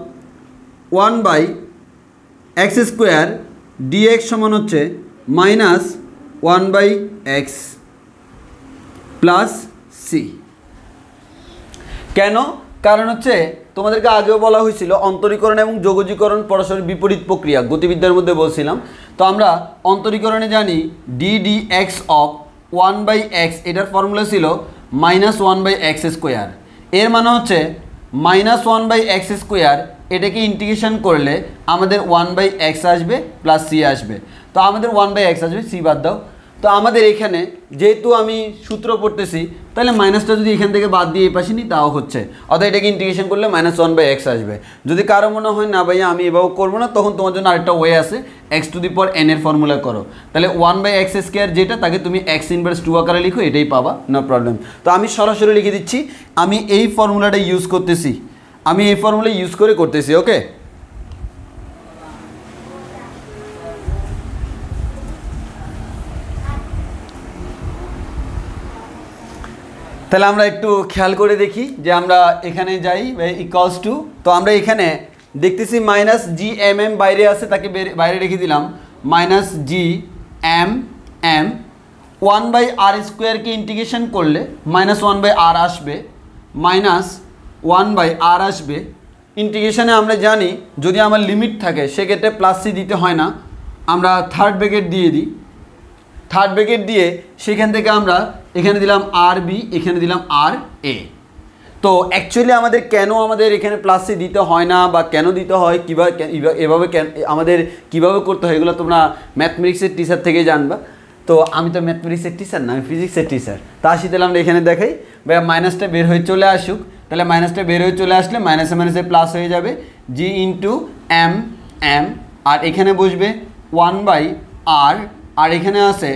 Speaker 1: 1/x square dx সমান হচ্ছে -1/x প্লাস সি। কেন? কারণ হচ্ছে তোমাদেরকে আগেও বলা হয়েছিল অন্তরীকরণ এবং যোগজীকরণ পরস্পর বিপরীত প্রক্রিয়া, গতিবিদ্যার মধ্যে বলছিলাম। তো আমরা অন্তরীকরণে জানি ddx অফ 1/x, এটার ফর্মুলা ছিল -1/x স্কোয়ার। এর মানে হচ্ছে -1/x স্কোয়ার, এটাকে ইন্টিগ্রেশন করলে আমাদের 1/x আসবে প্লাস সি আসবে। তো আমাদের 1/x আসবে, সি বাদ দাও। তো আমাদের এখানে যেহেতু আমি সূত্র পড়তেছি, তাহলে মাইনাসটা যদি এখান থেকে বাদ দিয়ে এই পাশে নিই তাও হচ্ছে, অর্থাৎ এটাকে ইন্টিগ্রেশন করলে -1/x আসবে। যদি কারো মনে হয় না ভাইয়া আমি এভাবে করবো না, তখন তোমার জন্য আরেকটা ওয়ে আছে, x⁴n এর ফর্মুলা করো। তাহলে 1/x স্কোয়ার যেটা, তাকে তুমি x ইনভার্স 2 আকারে লিখো, এটাই পাবা, নো প্রবলেম। তো আমি সরাসরি লিখে দিচ্ছি, আমি এই ফর্মুলাটা ইউজ করতেছি, আমি এই ফর্মুলা ইউজ করে করতেছি। ওকে, তাহলে আমরা একটু খেয়াল করে দেখি যে আমরা এখানে যাই ইকুয়ালস টু, তো আমরা এখানে দেখতেছি মাইনাস জি এম এম বাইরে আছে, তাকে বাইরে রেখে দিলাম, মাইনাস জি এম এম। 1/r স্কোয়ারকে ইন্টিগ্রেশন করলে -1/r আসবে, -1/r আসবে। ইন্টিগ্রেশনে আমরা জানি যদি আমার লিমিট থাকে সেক্ষেত্রে প্লাস সি দিতে হয় না, আমরা থার্ড ব্র্যাকেট দিয়ে দিই। থার্ড ব্র্যাকেট দিয়ে সেখান থেকে আমরা এখানে দিলাম আর বি, এখানে দিলাম আর এ। তো অ্যাকচুয়ালি আমাদের এখানে প্লাস সি দিতে হয় না, বা কেন দিতে হয়, কীভাবে এভাবে আমাদের কীভাবে করতে হয়, এগুলো তোমরা ম্যাথমেটিক্সের টিচার থেকে জানবা। তো আমি তো ম্যাথমেটিক্সের টিচার না, আমি ফিজিক্সের টিচার। তা আসি তাহলে আমরা এখানে দেখাই, ভাইয়া মাইনাসটা বের হয়ে চলে আসুক। তাহলে মাইনাসটা বের হয়ে চলে আসলে মাইনাসে মাইনাসে প্লাস হয়ে যাবে, জি ইন্টু এম এম, আর এখানে বসবে 1/r, আর এখানে আছে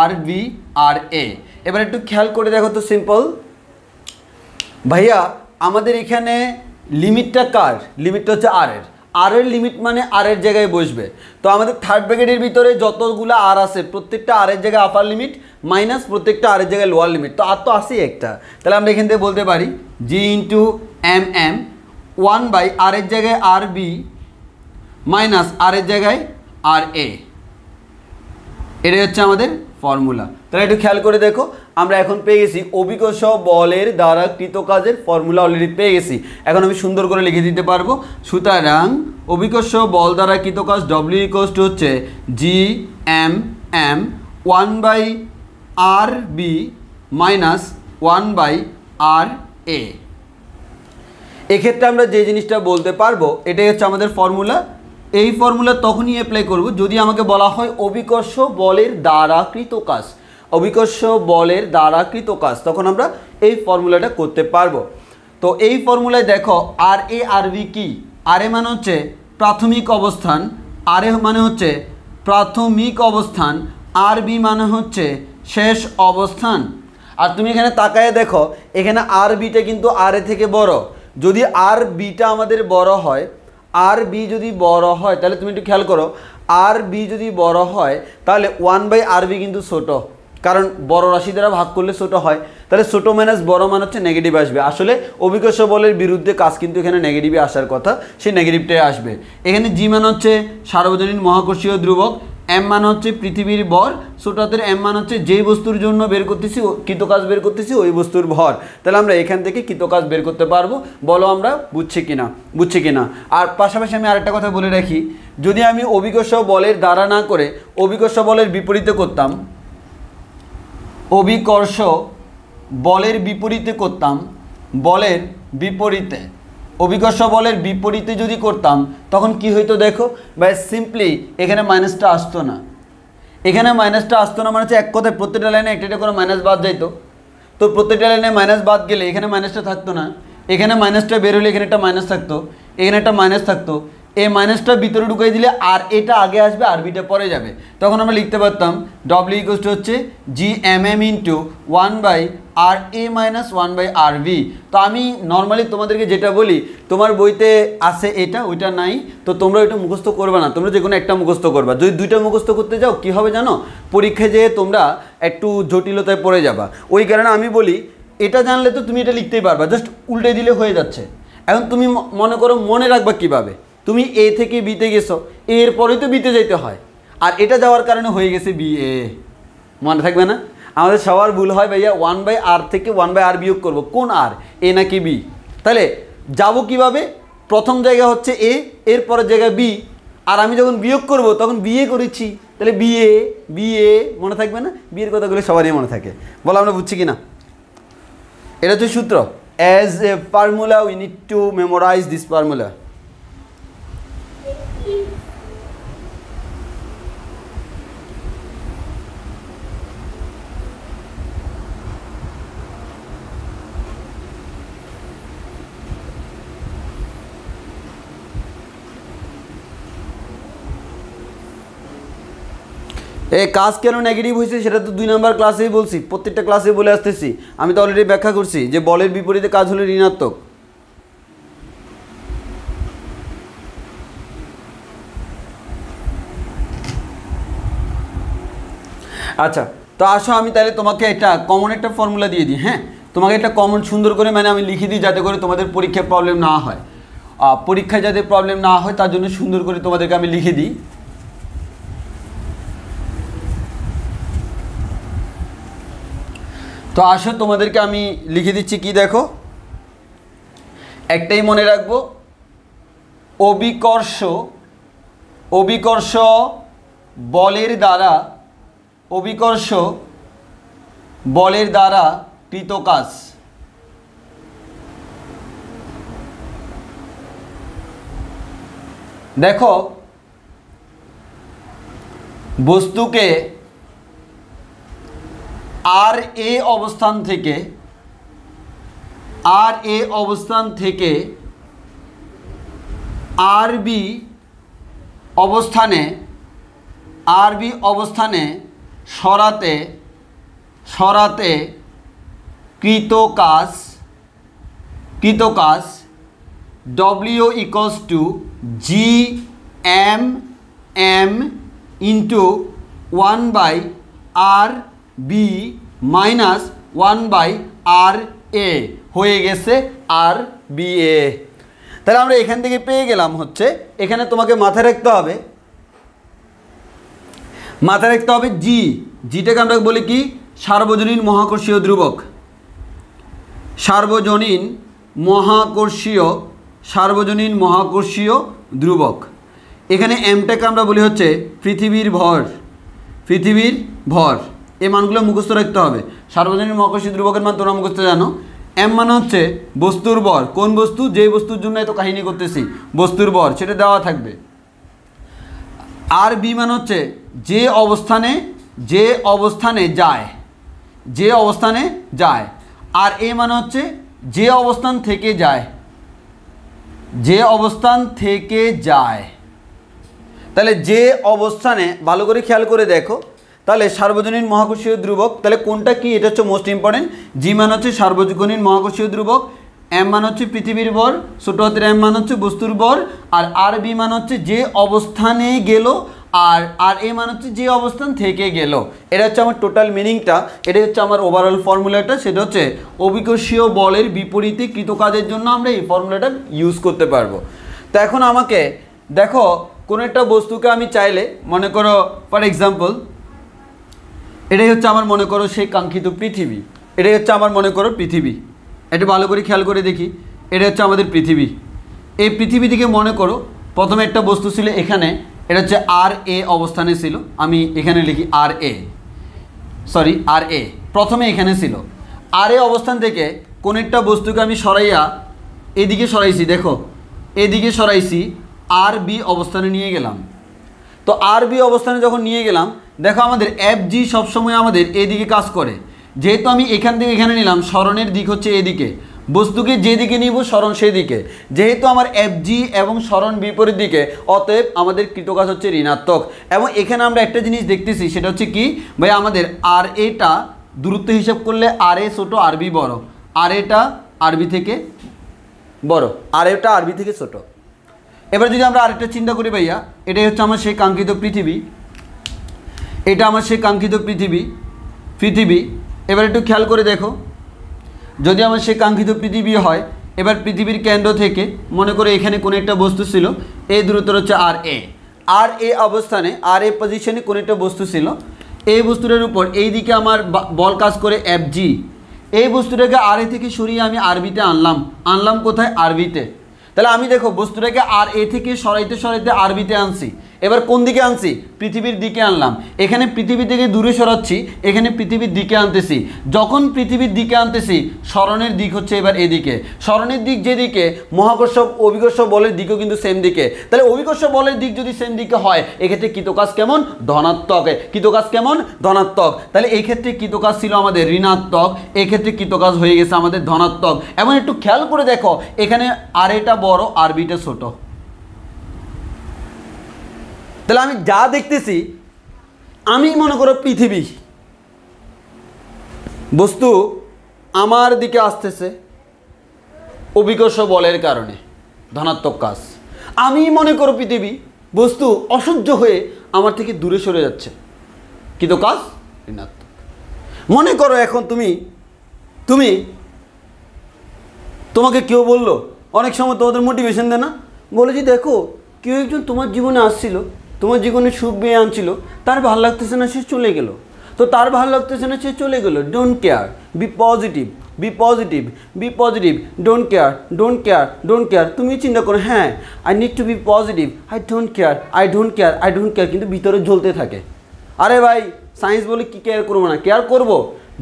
Speaker 1: আর বি আর এ। এবার একটু খেয়াল করে দেখো তো, সিম্পল ভাইয়া আমাদের এখানে লিমিটটা কার? লিমিটটা হচ্ছে আর এর লিমিট মানে আর এর জায়গায় বসবে। তো আমাদের থার্ড ব্র্যাকেটের ভিতরে যতগুলো আর আছে প্রত্যেকটা আর এর জায়গায় আপার লিমিট, মাইনাস প্রত্যেকটা আর এর জায়গায় লোয়ার লিমিট। তো আর তো আসেই একটা, তাহলে আমরা এখান থেকে বলতে পারি জি ইন্টু এম এম, 1/r এর জায়গায় আর বি মাইনাস আর এর জায়গায় আর এ, এটাই হচ্ছে আমাদের ফর্মুলা। তাহলে একটু খেয়াল করে দেখো, আমরা এখন পেয়ে গেছি অভিকর্ষ বলের দ্বারা কৃত কাজের ফর্মুলা অলরেডি পেয়ে গেছি। এখন আমি সুন্দর করে লিখে দিতে পারবো, সুতরাং অভিকর্ষ বল দ্বারা কৃত কাজ ডব্লিউ ইকুয়ালস টু হচ্ছে G M M 1/RB minus 1/RA। এক্ষেত্রে আমরা যে জিনিসটা বলতে পারবো এটাই হচ্ছে আমাদের ফর্মুলা। এই ফর্মুলা তখনই অ্যাপ্লাই করব যদি আমাকে বলা হয় অভিকর্ষ বলের দ্বারা কৃত কাজ, অভিকর্ষ বলের দ্বারা কৃত কাজ, তখন আমরা এই ফর্মুলাটা করতে পারবো। তো এই ফর্মুলায় দেখো আর এ আর বি কি, আর এ মানে হচ্ছে প্রাথমিক অবস্থান, আর এ মানে হচ্ছে প্রাথমিক অবস্থান, আর বি মানে হচ্ছে শেষ অবস্থান। আর তুমি এখানে তাকায় দেখো এখানে আর বিটা কিন্তু আর এ থেকে বড়। যদি আর বিটা আমাদের বড় হয়, আর বি যদি বড় হয় তাহলে তুমি একটু খেয়াল করো, আর বি যদি বড় হয় তাহলে 1/RB কিন্তু ছোট, কারণ বড় রাশি দ্বারা ভাগ করলে ছোট হয়, তাহলে ছোট মাইনাস বড় মান হচ্ছে নেগেটিভ আসবে। আসলে অভিকর্ষ বলের বিরুদ্ধে কাজ কিন্তু এখানে নেগেটিভে আসার কথা, সেই নেগেটিভটাই আসবে। এখানে জি মান হচ্ছে সার্বজনীন মহাকর্ষীয় ধ্রুবক, এম মান হচ্ছে পৃথিবীর ভর, ছোট হাতের এম মান হচ্ছে যেই বস্তুর জন্য বের করতেছি কৃতকাজ বের করতেছি ওই বস্তুর ভর। তাহলে আমরা এখান থেকে কৃতকাজ বের করতে পারবো। বলো আমরা বুঝছি কিনা। আর পাশাপাশি আমি আরেকটা কথা বলে রাখি, যদি আমি অভিকর্ষ বলের দ্বারা না করে অভিকর্ষ বলের বিপরীতে করতাম, অভিকর্ষ বলের বিপরীতে করতাম, বলের বিপরীতে অভিকর্ষ বলের বিপরীতে যদি করতাম তখন কি হইতো দেখো বাই সিম্পলি এখানে মাইনাসটা আসতো না। এখানে মাইনাসটা আসতো না মানে হচ্ছে এক কথায় প্রত্যেকটা লাইনে একটা করে মাইনাস বাদ যাইতো। তো প্রত্যেকটা লাইনে মাইনাস বাদ গেলে এখানে মাইনাসটা থাকতো না, এখানে মাইনাসটা বের হলে এখানে একটা মাইনাস থাকতো, এখানে একটা মাইনাস থাকতো। এই মাইনাসটা ভিতরে ঢুকাই দিলে আর এটা আগে আসবে আর বিটা পরে যাবে, তখন আমরা লিখতে পারতাম ডব্লিউ ইকুয়ালস টু হচ্ছে G M M into 1/RA minus 1/RB। তো আমি নর্মালি তোমাদেরকে যেটা বলি, তোমার বইতে আছে এটা, ওইটা নাই, তো তোমরা ওইটা মুখস্থ করবে না, তোমরা যে কোনো একটা মুখস্থ করবা। যদি দুইটা মুখস্থ করতে যাও কী হবে জানো, পরীক্ষায় যেয়ে তোমরা একটু জটিলতায় পড়ে যাবা। ওই কারণে আমি বলি এটা জানলে তো তুমি এটা লিখতেই পারবা, জাস্ট উল্টে দিলে হয়ে যাচ্ছে। এখন তুমি মনে করো মনে রাখবা কীভাবে, তুমি এ থেকে বিতে গেছো, এরপরেই তো বিতে যেতে হয়, আর এটা যাওয়ার কারণে হয়ে গেছে বি এ, মনে থাকবে না? আমাদের সবার ভুল হয় ভাইয়া 1/R থেকে 1/R বিয়োগ করবো, কোন আর, এ নাকি বি? তাহলে যাবো কিভাবে, প্রথম জায়গা হচ্ছে এ, এর পরের জায়গা বি, আর আমি যখন বিয়োগ করব তখন বিএ করেছি, তাহলে বিএ মনে থাকবে না? বিয়ের কথাগুলো সবারই মনে থাকে। বলো আমরা বুঝছি কিনা? এটা হচ্ছে সূত্র। As a formula we need to memorize this formula. এই কাজ কেন নেগেটিভ হয়েছে সেটা তো 2 নম্বর ক্লাসেই বলছি, প্রত্যেকটা ক্লাসে বলে আসতেছি। আমি তো অলরেডি ব্যাখ্যা করছি যে বলের বিপরীতে কাজ হলে ঋণাত্মক। আচ্ছা, তো আসো আমি তাহলে তোমাকে একটা কমন একটা ফর্মুলা দিয়ে দিই। হ্যাঁ, তোমাকে একটা কমন সুন্দর করে মানে আমি লিখে দিই যাতে করে তোমাদের পরীক্ষায় প্রবলেম না হয়। পরীক্ষায় যাতে প্রবলেম না হয় তার জন্য সুন্দর করে তোমাদেরকে আমি লিখে দিই। তো আসো তোমাদেরকে আমি লিখে দিচ্ছি কি দেখো, একটাই মনে রাখবো, অভিকর্ষ বলের দ্বারা কৃত কাজ। দেখো বস্তুকে আর এ অবস্থান থেকে আর বি অবস্থানে সরাতে কৃত কাজ W equals to G M M into 1/RB minus 1/RA হয়ে গেছে RBA। তাহলে আমরা এখান থেকে পেয়ে গেলাম হচ্ছে, এখানে তোমাকে মাথায় রাখতে হবে জিটাকে আমরা বলি কি, সার্বজনীন মহাকর্ষীয় ধ্রুবক। সার্বজনীন মহাকর্ষীয় ধ্রুবক। এখানে এমটাকে আমরা বলি হচ্ছে পৃথিবীর ভর, পৃথিবীর ভর। এই মানগুলো মুখস্থ রাখতে হবে। সার্বজনীন মহাকর্ষীয় ধ্রুবকের মান তোমরা মুখস্থ জানো। এম মানে হচ্ছে বস্তুর ভর, কোন বস্তু, যেই বস্তুর জন্য এত কাহিনী করতেছি, বস্তুর ভর সেটা দেওয়া থাকবে। আর বি মানে হচ্ছে যে অবস্থানে যায়, যে অবস্থানে যায়। আর এ মানে হচ্ছে যে অবস্থান থেকে যায়, যে অবস্থান থেকে যায়। তাহলে যে অবস্থানে, ভালো করে খেয়াল করে দেখো, তাহলে সার্বজনীন মহাকর্ষীয় ধ্রুবক, তাহলে কোনটা কি, এটা হচ্ছে মোস্ট ইম্পর্টেন্ট। জি মান হচ্ছে সার্বজনীন মহাকর্ষীয় ধ্রুবক, এম মান হচ্ছে পৃথিবীর ভর, ছোট হাতের এম মান হচ্ছে বস্তুর ভর, আর বি মান হচ্ছে যে অবস্থানে গেল, আর এ মান হচ্ছে যে অবস্থান থেকে গেল। এটা হচ্ছে আমার টোটাল মিনিংটা, এটা হচ্ছে আমার ওভারঅল ফর্মুলাটা। সেটা হচ্ছে অভিকর্ষীয় বলের বিপরীতে কৃতকাজের জন্য আমরা এই ফর্মুলাটা ইউজ করতে পারবো। তো এখন আমাকে দেখো, কোনো একটা বস্তুকে আমি চাইলে, মনে করো ফর এক্সাম্পল এটাই হচ্ছে আমার মনে করো সেই কাঙ্ক্ষিত পৃথিবী, এটাই হচ্ছে আমার মনে করো পৃথিবী। এটা ভালো করে খেয়াল করে দেখি, এটা হচ্ছে আমাদের পৃথিবী। এই পৃথিবী থেকে মনে করো প্রথমে একটা বস্তু ছিল এখানে, এটা হচ্ছে আর এ অবস্থানে ছিল। আমি এখানে লিখি আর এ প্রথমে এখানে ছিল। আর এ অবস্থান থেকে কোনো একটা বস্তুকে আমি সরাইয়া এদিকে সরাইছি, দেখো এদিকে সরাইছি, আর বি অবস্থানে নিয়ে গেলাম। তো আর বি অবস্থানে যখন নিয়ে গেলাম, দেখো আমাদের এফ জি সবসময় আমাদের এদিকে কাজ করে। যেহেতু আমি এখান থেকে এখানে নিলাম, সরণের দিক হচ্ছে এদিকে, বস্তুকে যেদিকে নিব সরণ সেদিকে। যেহেতু আমার এফ জি এবং সরণ বিপরীত দিকে, অতএব আমাদের কৃতকাজ হচ্ছে ঋণাত্মক। এবং এখানে আমরা একটা জিনিস দেখতেছি, সেটা হচ্ছে কি ভাই, আমাদের আর এটা দূরত্ব হিসাব করলে আর এ ছোটো, আর বি বড়, আর এটা আরবি থেকে বড়, আর এটা আরবি থেকে ছোট। এবার যদি আমরা আরেকটা চিন্তা করি ভাইয়া, এটাই হচ্ছে আমার সেই কাঙ্ক্ষিত পৃথিবী, এটা আমার সেই কাঙ্ক্ষিত পৃথিবী। এবার একটু খেয়াল করে দেখো, যদি আমার সেই কাঙ্ক্ষিত পৃথিবী হয়, এবার পৃথিবীর কেন্দ্র থেকে মনে করে এখানে কোনো একটা বস্তু ছিল, এই দূরত্ব হচ্ছে আর এ অবস্থানে, আর এ পজিশনে কোনো একটা বস্তু ছিল। এই বস্তুটার উপর এই দিকে আমার বল কাজ করে এফ জি। এই বস্তুটাকে আর এ থেকে সরিয়ে আমি আরবিতে আনলাম কোথায়, আরবিতে। তাহলে আমি দেখো বস্তুটাকে আর এ থেকে সরাইতে আরবিতে আনছি। এবার কোন দিকে আনছি, পৃথিবীর দিকে আনলাম। এখানে পৃথিবী থেকে দূরে সরাচ্ছি, এখানে পৃথিবীর দিকে আনতেছি। যখন পৃথিবীর দিকে আনতেছি, সরণের দিক হচ্ছে এবার এদিকে। সরণের দিক যেদিকে, মহাকর্ষ অভিকর্ষ বলের দিকও কিন্তু সেম দিকে। তাহলে অভিকর্ষ বলের দিক যদি সেম দিকে হয়, এক্ষেত্রে কৃতকাজ কেমন, ধনাত্মক। কৃতকাজ কেমন, ধনাত্মক। তাহলে এই ক্ষেত্রে কৃতকাজ ছিল আমাদের ঋণাত্মক, এক্ষেত্রে কৃতকাজ হয়ে গেছে আমাদের ধনাত্মক। এবং একটু খেয়াল করে দেখো, এখানে আর এটা বড়, আর বিটা ছোট। তাহলে আমি যা দেখতেছি, আমি মনে করো পৃথিবী, বস্তু আমার দিকে আসতেছে অভিকর্ষ বলের কারণে, ধনাত্মক কাজ। আমি মনে করো পৃথিবী, বস্তু অসহ্য হয়ে আমার থেকে দূরে সরে যাচ্ছে, কিন্তু কাজ ঋণাত্মক। মনে করো এখন তোমাকে কেউ বললো, অনেক সময় তোমাদের মোটিভেশন দেয় না, বলেছি দেখো কেউ একজন তোমার জীবনে আসছিল, তোমার জীবনে সুখ বেয়ে আনছিল, তার ভালো লাগতেছে না, সে চলে গেল। তো তার ভালো লাগতেছে না, সে চলে গেল। Don't care, be positive, don't care. তুমি চিন্তা করো, হ্যাঁ I need to be positive, I don't care, কিন্তু ভিতরে জ্বলতে থাকে। আরে ভাই, সায়েন্স বলে কি কেয়ার করবো না, কেয়ার করবো।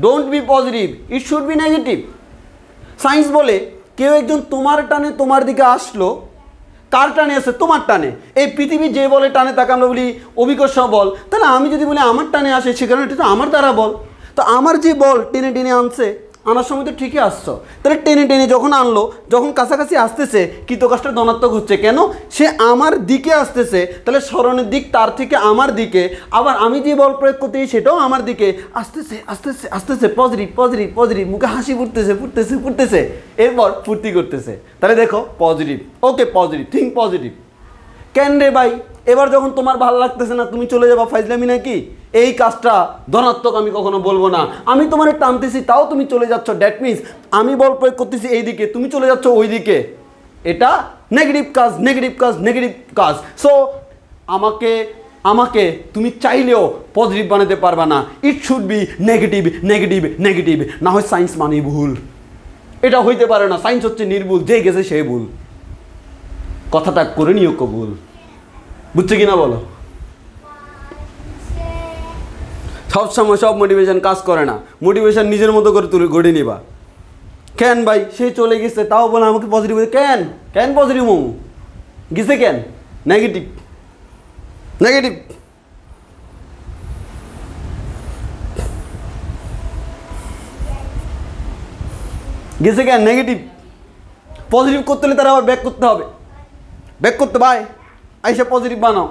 Speaker 1: Don't be positive, it should be negative. Science বলে কেউ একজন তোমার টানে তোমার দিকে আসলো, কার টানে আসে, তোমার টানে। এই পৃথিবী যে বলে টানে তাকে আমরা বলি অভিকর্ষ বল। তাহলে আমি যদি বলি আমার টানে আসে, সেখানে এটা তো আমার দ্বারা বল। তো আমার যে বল টেনে আনছে, আনার সময় তো ঠিকই আসছো। তাহলে টেনে যখন আনলো, যখন কাছাকাছি আসতেছে, কৃতকাজটা ধনাত্মক হচ্ছে কেন, সে আমার দিকে আসতেছে। তাহলে সরণের দিক তার থেকে আমার দিকে, আবার আমি যে বল প্রয়োগ করতে সেটাও আমার দিকে আসতেছে। পজিটিভ, মুখে হাসি ফুটতেছে, এরপর ফুর্তি করতেছে। তাহলে দেখো পজিটিভ, ওকে পজিটিভ, থিঙ্ক পজিটিভ। কেন রে ভাই, এবার যখন তোমার ভালো লাগতেছে না, তুমি চলে যাবা, ফাইজলামি নাকি? এই কাজটা ধনাত্মক আমি কখনো বলবো না। আমি তোমার টানতেছি, তাও তুমি চলে যাচ্ছ। দ্যাট মিনস আমি বল প্রয়োগ করতেছি এই দিকে, তুমি চলে যাচ্ছ ওই দিকে। এটা নেগেটিভ কাজ। সো আমাকে তুমি চাইলেও পজিটিভ বানাতে পারবা না। It should be negative. না হয় সায়েন্স মানে ভুল, এটা হইতে পারে না। সায়েন্স হচ্ছে নির্ভুল, যে গেছে সে ভুল। কথাটা করে নিও কবুল, বুঝছো কিনা বলো? সব সময় সব মোটিভেশন কাজ করে না, মোটিভেশন নিজের মতো করে তুলে গড়ে নিবা। কেন ভাই সে চলে গেছে তাও বলে আমাকে পজিটিভ, কেন কেন পজিটিভ মোমো গেছে, কেন নেগেটিভ নেগেটিভ গেছে, কেন নেগেটিভ। পজিটিভ করতে হলে তারা আবার ব্যাক করতে হবে, ব্যাক করতে ভাই আইসা পজিটিভ বানাও,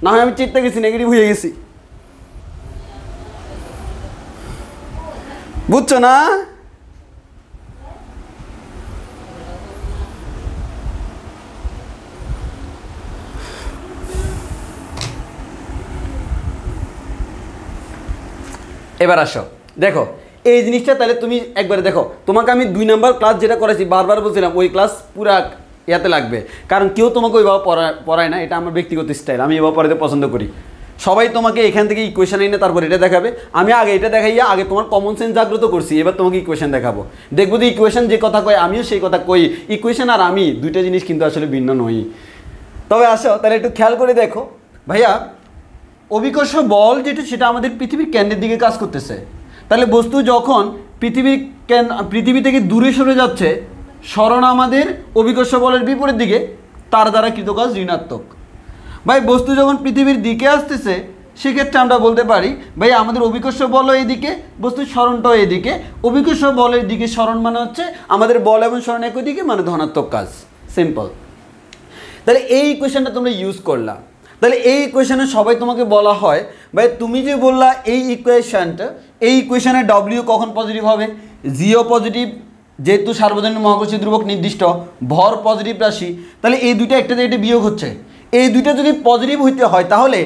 Speaker 1: না হয় আমি চেটতে গেছি নেগেটিভ হয়ে গেছি, বুঝছো না? এবার আসো দেখো এই জিনিসটা, তাহলে তুমি একবারে দেখো, তোমাকে আমি 2 নাম্বার ক্লাস যেটা করেছি বারবার বলছিলাম ওই ক্লাস পুরা ইয়াতে লাগবে, কারণ কেউ তোমাকে ওইভাবে পড়ায় না, এটা আমার ব্যক্তিগত স্টাইল, আমি এভাবে পড়াতে পছন্দ করি। সবাই তোমাকে এখান থেকে ইকুয়েশন এনে তারপর এটা দেখাবে, আমি আগে এটা দেখাইয়া আগে তোমার কমন সেন্স জাগ্রত করছি, এবার তোমাকে ইকুয়েশন দেখাবো, দেখবো যে ইকুয়েশন যে কথা কয় আমিও সেই কথা কই, ইকুয়েশন আর আমি দুইটা জিনিস কিন্তু আসলে ভিন্ন নই। তবে আসো তাহলে একটু খেয়াল করে দেখো ভাইয়া, অভিকর্ষ বল যেটা সেটা আমাদের পৃথিবীর কেন্দ্রের দিকে কাজ করতেছে, তাহলে বস্তু যখন পৃথিবী থেকে দূরে সরে যাচ্ছে, সরণ আমাদের অভিকর্ষ বলের বিপরীত দিকে, তার দ্বারা কৃত কাজ ঋণাত্মক। ভাই বস্তু যখন পৃথিবীর দিকে আসতেছে সেক্ষেত্রে আমরা বলতে পারি ভাই আমাদের অভিকর্ষ বলও এদিকে, বস্তুর সরণটাও এদিকে, অভিকর্ষ বলের দিকে সরণ মানে হচ্ছে আমাদের বল এবং সরণ একই দিকে, মানে ধনাত্মক কাজ, সিম্পল। তাহলে এই ইকুয়েশনটা তোমরা ইউজ করলা, তাহলে এই ইকুয়েশনে সবাই তোমাকে বলা হয় ভাই তুমি যে বললা এই ইকুয়েশনটা, এই ইকুয়েশনে ডব্লিউ কখন পজিটিভ হবে, জিও পজিটিভ, যেহেতু সার্বজনীন মহাকর্ষীয় ধ্রুবক নির্দিষ্ট, ভর পজিটিভ রাশি, তাহলে এই দুইটা একটা থেকে বিয়োগ হচ্ছে, এই দুইটা যদি পজিটিভ হইতে হয় তাহলে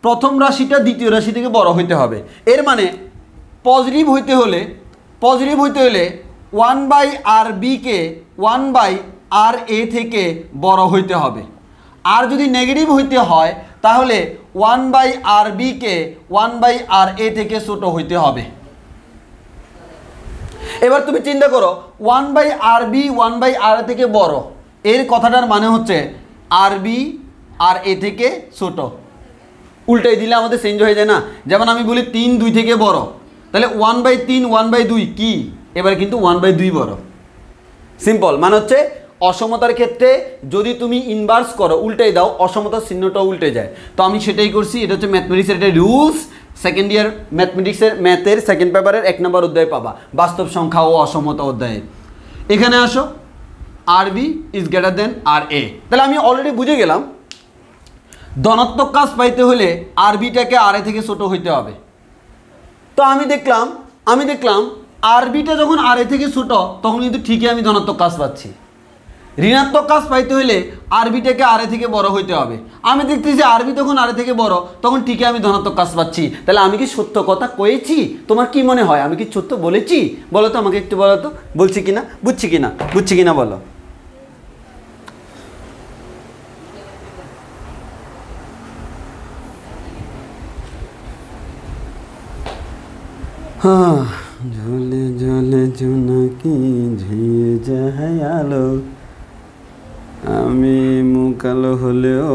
Speaker 1: প্রথম রাশিটা দ্বিতীয় রাশি থেকে বড় হইতে হবে, এর মানে পজিটিভ হইতে হলে 1/RB-কে 1/RA থেকে বড় হইতে হবে, আর যদি নেগেটিভ হইতে হয় তাহলে 1/RB-কে 1/RA থেকে ছোট হইতে হবে। এবার তুমি চিন্তা করো 1/RB 1/RA থেকে বড়, এর কথাটার মানে হচ্ছে RB RA থেকে ছোট, উল্টাই দিলে আমাদের চেঞ্জ হয়ে যায় না, যেমন আমি বলি 3 2 থেকে বড়, তাহলে 1/3 1/2 কি, এবারে কিন্তু 1/2 বড়, সিম্পল। মানে হচ্ছে অসমতার ক্ষেত্রে যদি তুমি ইনভার্স করো, উল্টাই দাও, অসমতার চিহ্নটা উল্টে যায়, তো আমি সেটাই করছি, এটা হচ্ছে ম্যাথমেটিক্সের একটা রুলস, সেকেন্ড ইয়ার ম্যাথের সেকেন্ড পেপারের 1 নম্বর অধ্যায় পাবা, বাস্তব সংখ্যা ও অসমতা অধ্যায়ে। এখানে আসো RB is greater than RA, তাহলে আমি অলরেডি বুঝে গেলাম ধনাত্মক কাজ পাইতে হলে RB-টাকে RA থেকে ছোট হইতে হবে, তো আমি দেখলাম RB-টা যখন RA থেকে ছোট তখন কিন্তু ঠিকই আমি ধনাত্মক কাজ পাচ্ছি, ঋণাত্মক কাজ পাইতে হলে RB-টাকে RA থেকে বড় হইতে হবে, আমি দেখতেছি RB তখন RA থেকে বড়, তখন ঠিকই আমি ধনাত্মক কাজ পাচ্ছি, তাহলে আমি কি সত্য কথা কয়েছি? তোমার কি মনে হয় আমি কি সত্য বলেছি? বলো তো আমাকে একটু, বলো তো বলছি কিনা, বুঝছি কিনা বলো। হ্যাঁ, ঝলে ঝলে জোনাকি ঝুঁয়ে যায় আলো, আমি মুকালো হলেও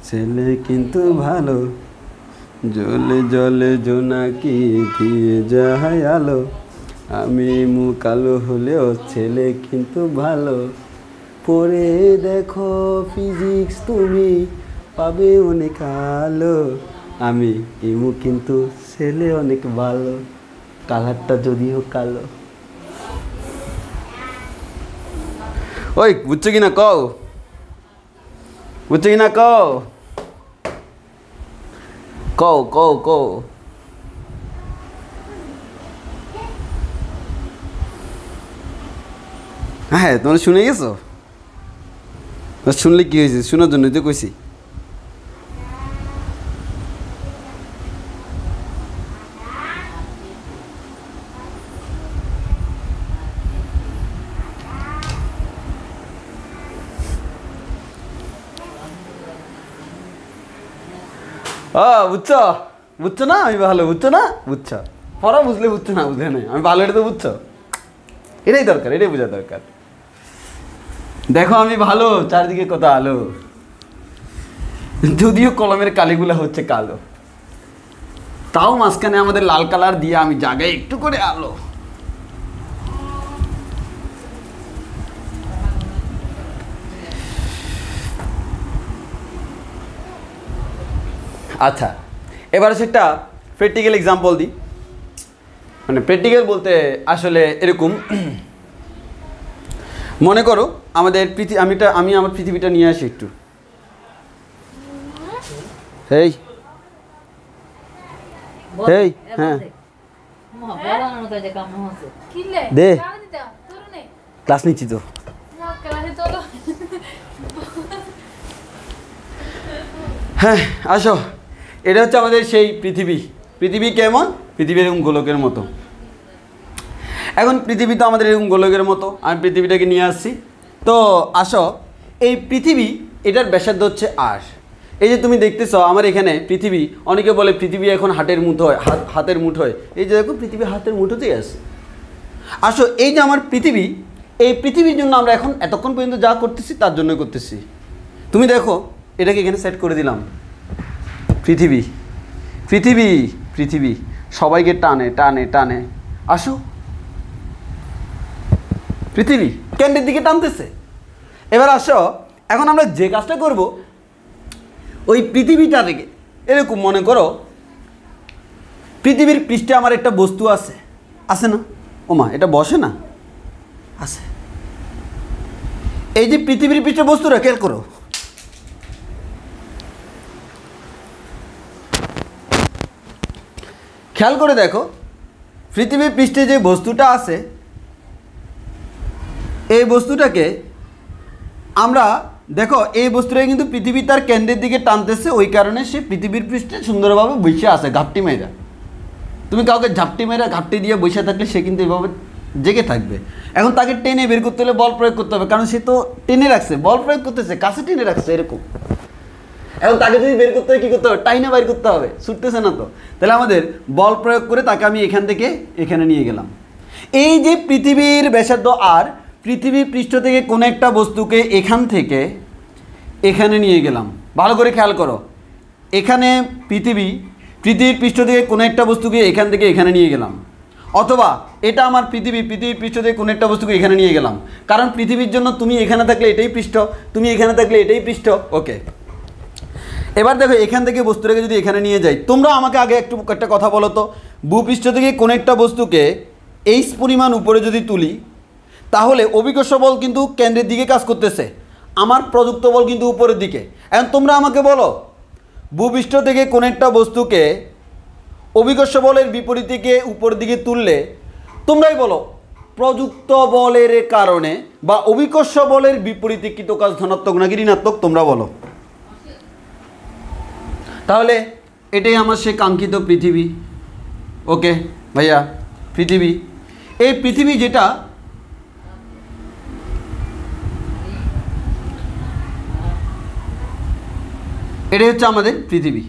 Speaker 1: ছেলে কিন্তু ভালো, জলে জলে জোনাকি ধুয়ে যায় আলো, আমি মুকালো হলেও ছেলে কিন্তু ভালো, পড়ে দেখো ফিজিক্স তুমি পাবে অনেক আলো, আমি ইমু কিন্তু ছেলে অনেক ভালো, কালারটা যদিও কালো। ওই বুঝছো কিনা কও, বুঝছো কিনা কও, কও কও কও। হ্যাঁ তোমরা শুনে গেছো, শুনলে কি হয়েছে, শোনার জন্যই তো কইছি। বুঝছো বুঝছো না, আমি ভালো, বুঝছো না, বুঝছো পড়া বুঝলে বুঝছো, না বুঝলে না, আমি ভালো, এটা তো বুঝছো, এটাই দরকার, এটাই বোঝা দরকার। দেখো আমি ভালো, চারদিকে কত আলো, যদিও কলমের কালিগুলো হচ্ছে কালো, তাও মাঝখানে আমাদের লাল কালার দিয়ে আমি জায়গায় একটু করে আলো। আচ্ছা, এবার সেটা প্র্যাকটিক্যাল এক্সাম্পল দিই। মানে প্র্যাকটিক্যাল বলতে আসলে এরকম, মনে করো আমাদের আমি আমার পৃথিবীটা নিয়ে আসি একটু। এই এই হ্যাঁ দে, ক্লাস নিচ্ছি তো। হ্যাঁ আসো, এটা হচ্ছে আমাদের সেই পৃথিবী। পৃথিবী কেমন? পৃথিবী এরকম গোলকের মতো। এখন পৃথিবী তো আমাদের এরকম গোলকের মতো, আমি পৃথিবীটাকে নিয়ে আসছি। তো আসো, এই পৃথিবী, এটার ব্যাসার্ধ হচ্ছে আর। এই যে তুমি দেখতেছো আমার এখানে পৃথিবী, অনেকে বলে পৃথিবী এখন হাতের মুঠোয়, হাতের মুঠোয়। এই যে দেখো পৃথিবী হাতের মুঠোতেই আছে। আসো, এই যে আমার পৃথিবী, এই পৃথিবীর জন্য আমরা এখন এতক্ষণ পর্যন্ত যা করতেছি তার জন্য করতেছি। তুমি দেখো এটাকে এখানে সেট করে দিলাম, পৃথিবী পৃথিবী পৃথিবী, সবাইকে টানে টানে টানে। আসো, পৃথিবী কেন্দ্রের দিকে টানতেছে। এবার আসো, এখন আমরা যে কাজটা করব, ওই পৃথিবীটা থেকে এরকম মনে করো পৃথিবীর পৃষ্ঠে আমার একটা বস্তু আছে, আছে না? ওমা, এটা বসে না, আছে। এই যে পৃথিবীর পৃষ্ঠে বস্তুটা খেয়াল করো, খেয়াল করে দেখো পৃথিবীর পৃষ্ঠে যে বস্তুটা আছে, এই বস্তুটাকে আমরা দেখো, এই বস্তুটাকে কিন্তু পৃথিবী তার কেন্দ্রের দিকে টানতেছে, ওই কারণে সে পৃথিবীর পৃষ্ঠে সুন্দরভাবে বসে আছে ঘাপটি মেয়েরা। তুমি কাউকে ঝাপটি মেয়েরা ঘাপটি দিয়ে বসে থাকলে সে কিন্তু এভাবে জেগে থাকবে। এখন তাকে টেনে বের করতে হলে বল প্রয়োগ করতে হবে, কারণ সে তো টেনে রাখছে, বল প্রয়োগ করতেছে, কাছে টেনে রাখছে এরকম। এখন তাকে যদি বের করতে হয় কী করতে হবে? টাইনে বের করতে হবে, ছুটতেছে না তো। তাহলে আমাদের বল প্রয়োগ করে তাকে আমি এখান থেকে এখানে নিয়ে গেলাম। এই যে পৃথিবীর ব্যাসার্ধ আর, পৃথিবীর পৃষ্ঠ থেকে কোনো একটা বস্তুকে এখান থেকে এখানে নিয়ে গেলাম। ভালো করে খেয়াল করো, এখানে পৃথিবীর পৃষ্ঠ থেকে কোনো একটা বস্তুকে এখান থেকে এখানে নিয়ে গেলাম, অথবা এটা আমার পৃথিবীর পৃষ্ঠ থেকে কোনো একটা বস্তুকে এখানে নিয়ে গেলাম। কারণ পৃথিবীর জন্য তুমি এখানে থাকলে এটাই পৃষ্ঠ, তুমি এখানে থাকলে এটাই পৃষ্ঠ। ওকে, এবার দেখো এখান থেকে বস্তুটাকে যদি এখানে নিয়ে যাই, তোমরা আমাকে আগে একটা কথা বলো তো, ভূপৃষ্ঠ থেকে কোনো একটা বস্তুকে এইচ পরিমাণ উপরে যদি তুলি, তাহলে অভিকর্ষ বল কিন্তু কেন্দ্রের দিকে কাজ করতেছে, আমার প্রযুক্ত বল কিন্তু উপরের দিকে। এখন তোমরা আমাকে বলো, ভূপৃষ্ঠ থেকে কোনো একটা বস্তুকে অভিকর্ষ বলের বিপরীতে উপরের দিকে তুললে, তোমরাই বলো প্রযুক্ত বলের কারণে বা অভিকর্ষ বলের বিপরীতে কৃত কাজ ধনাত্মক নাকি ঋণাত্মক? তোমরা বলো। তাহলে এটাই আমার সে কাঙ্ক্ষিত পৃথিবী। ওকে ভাইয়া, পৃথিবী, এই পৃথিবী যেটা, এটাই হচ্ছে আমাদের পৃথিবী।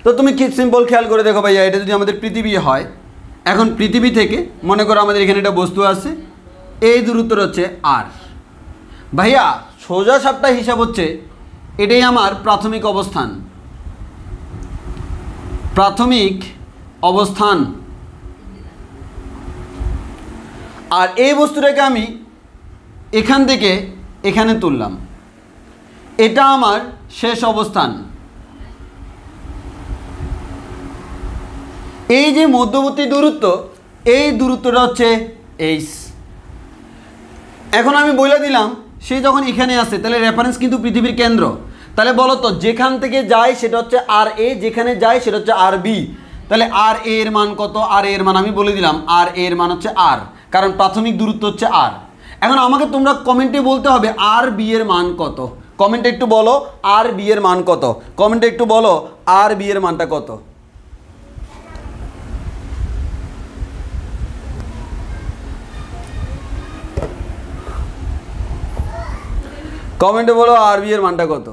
Speaker 1: তো তুমি কি সিম্পল খেয়াল করে দেখো ভাইয়া, এটা যদি আমাদের পৃথিবী হয়, এখন পৃথিবী থেকে মনে করো আমাদের এখানে একটা বস্তু আছে, এই দূরত্ব হচ্ছে আর। ভাইয়া সোজা সাপটা হিসাব হচ্ছে, এটাই আমার প্রাথমিক অবস্থান, প্রাথমিক অবস্থান। আর এই বস্তুটাকে আমি এখান থেকে এখানে তুললাম, এটা আমার শেষ অবস্থান। এই যে মধ্যবর্তী দূরত্ব, এই দূরত্বটা হচ্ছে এইচ। এখন আমি বলে দিলাম সে যখন এখানে আসে, তাহলে রেফারেন্স কিন্তু পৃথিবীর কেন্দ্র। তাহলে বলো তো, যেখান থেকে যায় সেটা হচ্ছে আর এ, যেখানে যায় সেটা হচ্ছে আর বি। তাহলে আর এ এর মান কত? আর এর মান আমি বলে দিলাম, আর এর মান হচ্ছে আর, কারণ প্রাথমিক দূরত্ব হচ্ছে আর। এখন আমাকে তোমরা কমেন্টে বলতে হবে আর বি এর মান কত। কমেন্টে একটু বলো আর বি এর মান কত, কমেন্টে একটু বলো আর বি এর মানটা কত। কমেন্টে বলো আর বি এর মানটা কত।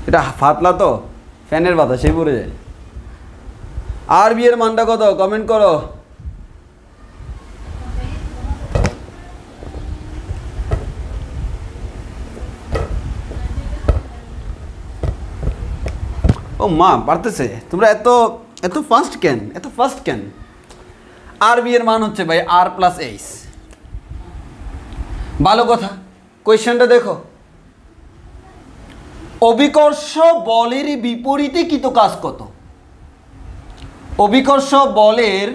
Speaker 1: এটা ফাতলা তো, ফ্যানের বাতাস সেই পড়ে যায়। আর বি এর মানটা কত? কমেন্ট করো। মা পারতেছে, তোমরা এত এত ফাস্ট কেন? আর বি এর মান হচ্ছে ভাই আর প্লাস এইচ। ভালো কথা, কোয়েশ্চেনটা দেখো, অভিকর্ষ বলের বিপরীতে কৃত কাজ কত? অভিকর্ষ বলের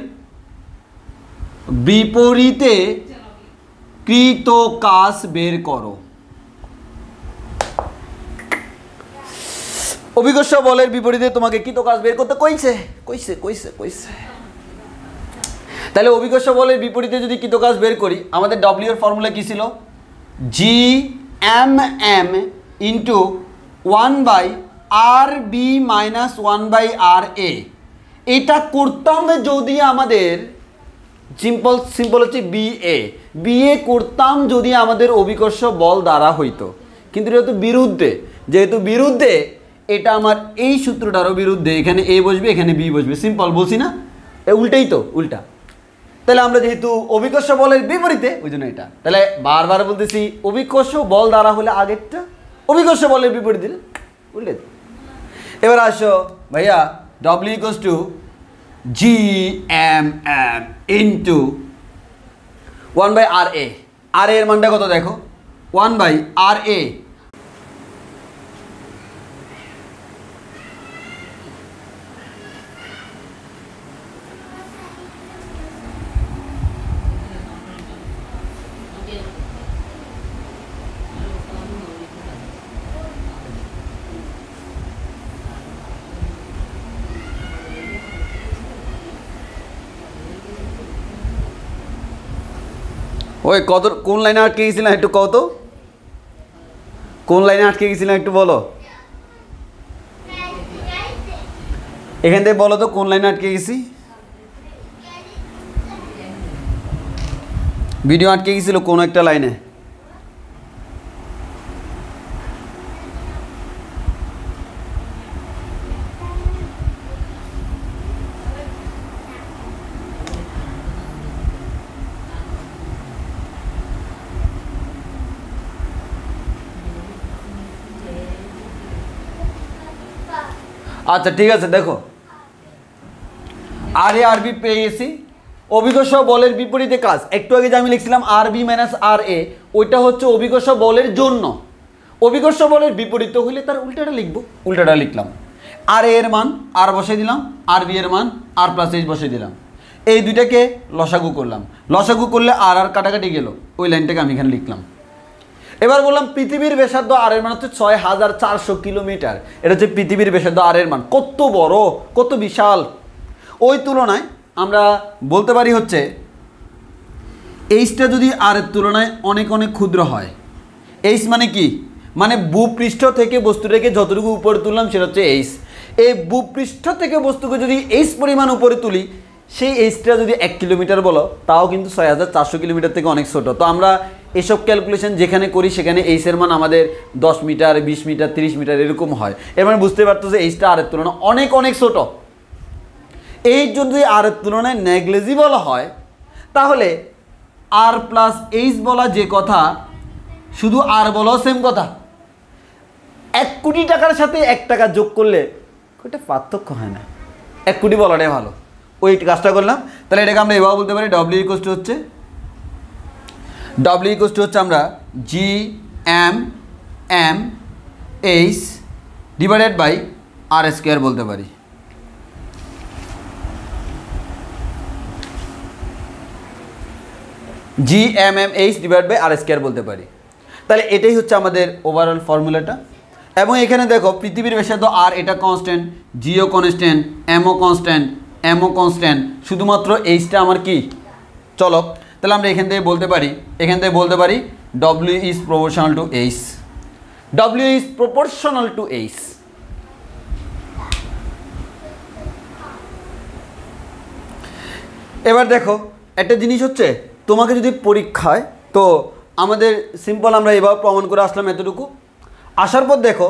Speaker 1: বিপরীতে কৃত কাজ বের করো। অভিকর্ষ বলের বিপরীতে তোমাকে কৃত কাজ বের করতে কইছে। তাহলে অভিকর্ষ বলের বিপরীতে যদি কৃত কাজ বের করি, আমাদের ডব্লিউ এর ফর্মুলা কি ছিল? G M M into 1/RB minus 1/RA। এটা করতাম যদি আমাদের সিম্পল হচ্ছে বিএ করতাম যদি আমাদের অভিকর্ষ বল দ্বারা হইতো, কিন্তু যেহেতু বিরুদ্ধে এটা আমার এই সূত্রটারও বিরুদ্ধে, এখানে এ বসবে এখানে বি বসবে, সিম্পল বলছি না, উল্টা। তাহলে আমরা যেহেতু অভিকর্ষ বলের বিপরীতে, ওই জন্য এটা, তাহলে বারবার বলতেছি অভিকর্ষ বল দ্বারা হলে আগেরটা, অভিকর্ষ বলের বিপরীত দিলে উল্টে। এবার আসো ভাইয়া, W equals to G M M into 1/RA। আর এর মানটা কত দেখো, 1/RA। ওই কোন লাইনে আটকে গেছিলাম একটু কও তো, কোন লাইনে আটকে গেছিলাম একটু বলো, এখান থেকে বলো তো কোন লাইনে আটকে গেছি? ভিডিও আটকে গেছিল কোন একটা লাইনে। আচ্ছা ঠিক আছে, দেখো আর এ আর বি পেয়ে গেছি। অভিকর্ষ বলের বিপরীতে কাজ, একটু আগে যে আমি লিখছিলাম আর বি মাইনাস আর এ, ওইটা হচ্ছে অভিকর্ষ বলের জন্য। অভিকর্ষ বলের বিপরীত হইলে তার উল্টাটা লিখলাম। আর এর মান আর বসাই দিলাম, আর বি এর মান আর প্লাস এইচ বসাই দিলাম। এই দুইটাকে লসাগু করলাম, লসাগু করলে আর কাটাকাটি গেল, ওই লাইনটাকে আমি এখানে লিখলাম। এবার বললাম পৃথিবীর ব্যাসার্ধ আর এর মান হচ্ছে 6400 কিলোমিটার। এটা হচ্ছে পৃথিবীর ব্যাসার্ধ আর এর মান, কত বড়, কত বিশাল। ওই তুলনায় আমরা বলতে পারি হচ্ছে এইচটা যদি আর এর তুলনায় অনেক ক্ষুদ্র হয়। এইচ মানে কি? মানে ভূপৃষ্ঠ থেকে বস্তুটাকে যতটুকু উপরে তুললাম সেটা হচ্ছে এইচ। এই ভূপৃষ্ঠ থেকে বস্তুকে যদি এইচ পরিমাণ উপরে তুলি, সেই এইচটা যদি 1 কিলোমিটার বলো, তাও কিন্তু 6400 কিলোমিটার থেকে অনেক ছোটো। তো আমরা এসব ক্যালকুলেশন যেখানে করি সেখানে এইচের মান আমাদের 10 মিটার, 20 মিটার, 30 মিটার এরকম হয়। এর মানে বুঝতে পারতো যে এইচটা আর এর তুলনায় অনেক ছোট। এই যদি আর এর তুলনায় নেগলিজিবল হয়, তাহলে আর প্লাস এইচ বলা যে কথা, শুধু আর বলাও সেম কথা। 1 কোটি টাকার সাথে 1 টাকা যোগ করলে ওইটা পার্থক্য হয় না, 1 কোটি বলাটাই ভালো। ওই কাজটা করলাম। তাহলে এটাকে আমরা এভাবে বলতে পারি, ডব্লিউ ইকুয়ালস টু হচ্ছে আমরা G M M H divided by R square বলতে পারি। G M M H divide by R square বলতে পারি। তাহলে এটাই হচ্ছে আমাদের ওভারঅল ফর্মুলাটা। এবং এখানে দেখো পৃথিবীর ব্যাসার্ধ আর, এটা কনস্ট্যান্ট, জিও কনস্ট্যান্ট, এমও কনস্ট্যান্ট, শুধুমাত্র এইচটা আমার কি চলক। তাহলে আমরা এখান থেকে বলতে পারি W is proportional to H. এবার দেখো একটা জিনিস হচ্ছে, তোমাকে যদি পরীক্ষায়, তো আমাদের সিম্পল আমরা এভাবে প্রমাণ করে আসলাম এতটুকু। আসার পর দেখো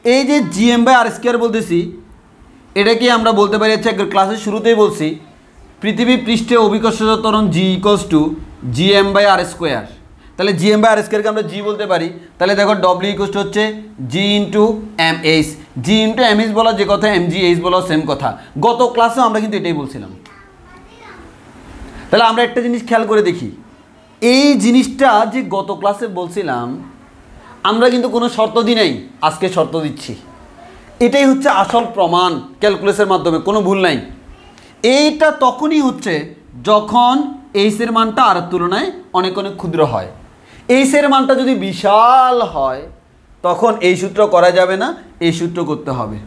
Speaker 1: এই যে জিএম বাই আর স্কোয়ার বলতেছি, এটাকে আমরা বলতে পারি হচ্ছে, ক্লাসের শুরুতেই বলছি, পৃথিবী পৃষ্ঠে অভিকর্ষজ ত্বরণ G equals to GM by R square. তাহলে জিএম বাই আর স্কোয়ারকে আমরা জি বলতে পারি। তাহলে দেখো ডব্লিউ ইকুয়ালস টু হচ্ছে জি ইন্টু এম এইচ। জি ইন্টু এম এইচ বলা যে কথা, এম জি এইচ বলা সেম কথা। গত ক্লাসেও আমরা কিন্তু এটাই বলছিলাম। তাহলে আমরা একটা জিনিস খেয়াল করে দেখি, এই জিনিসটা যে গত ক্লাসে বলছিলাম আমরা কিন্তু কোনো শর্ত দিই নাই, আজকে শর্ত দিচ্ছি। এটাই হচ্ছে আসল প্রমাণ ক্যালকুলাসের মাধ্যমে, কোনো ভুল নাই। এইটা তখনই হচ্ছে যখন এইচের মানটা আর তুলনায় অনেক অনেক ক্ষুদ্র হয়। এইচের মানটা যদি বিশাল হয় তখন এই সূত্র করা যাবে না, এই সূত্র করতে হবে।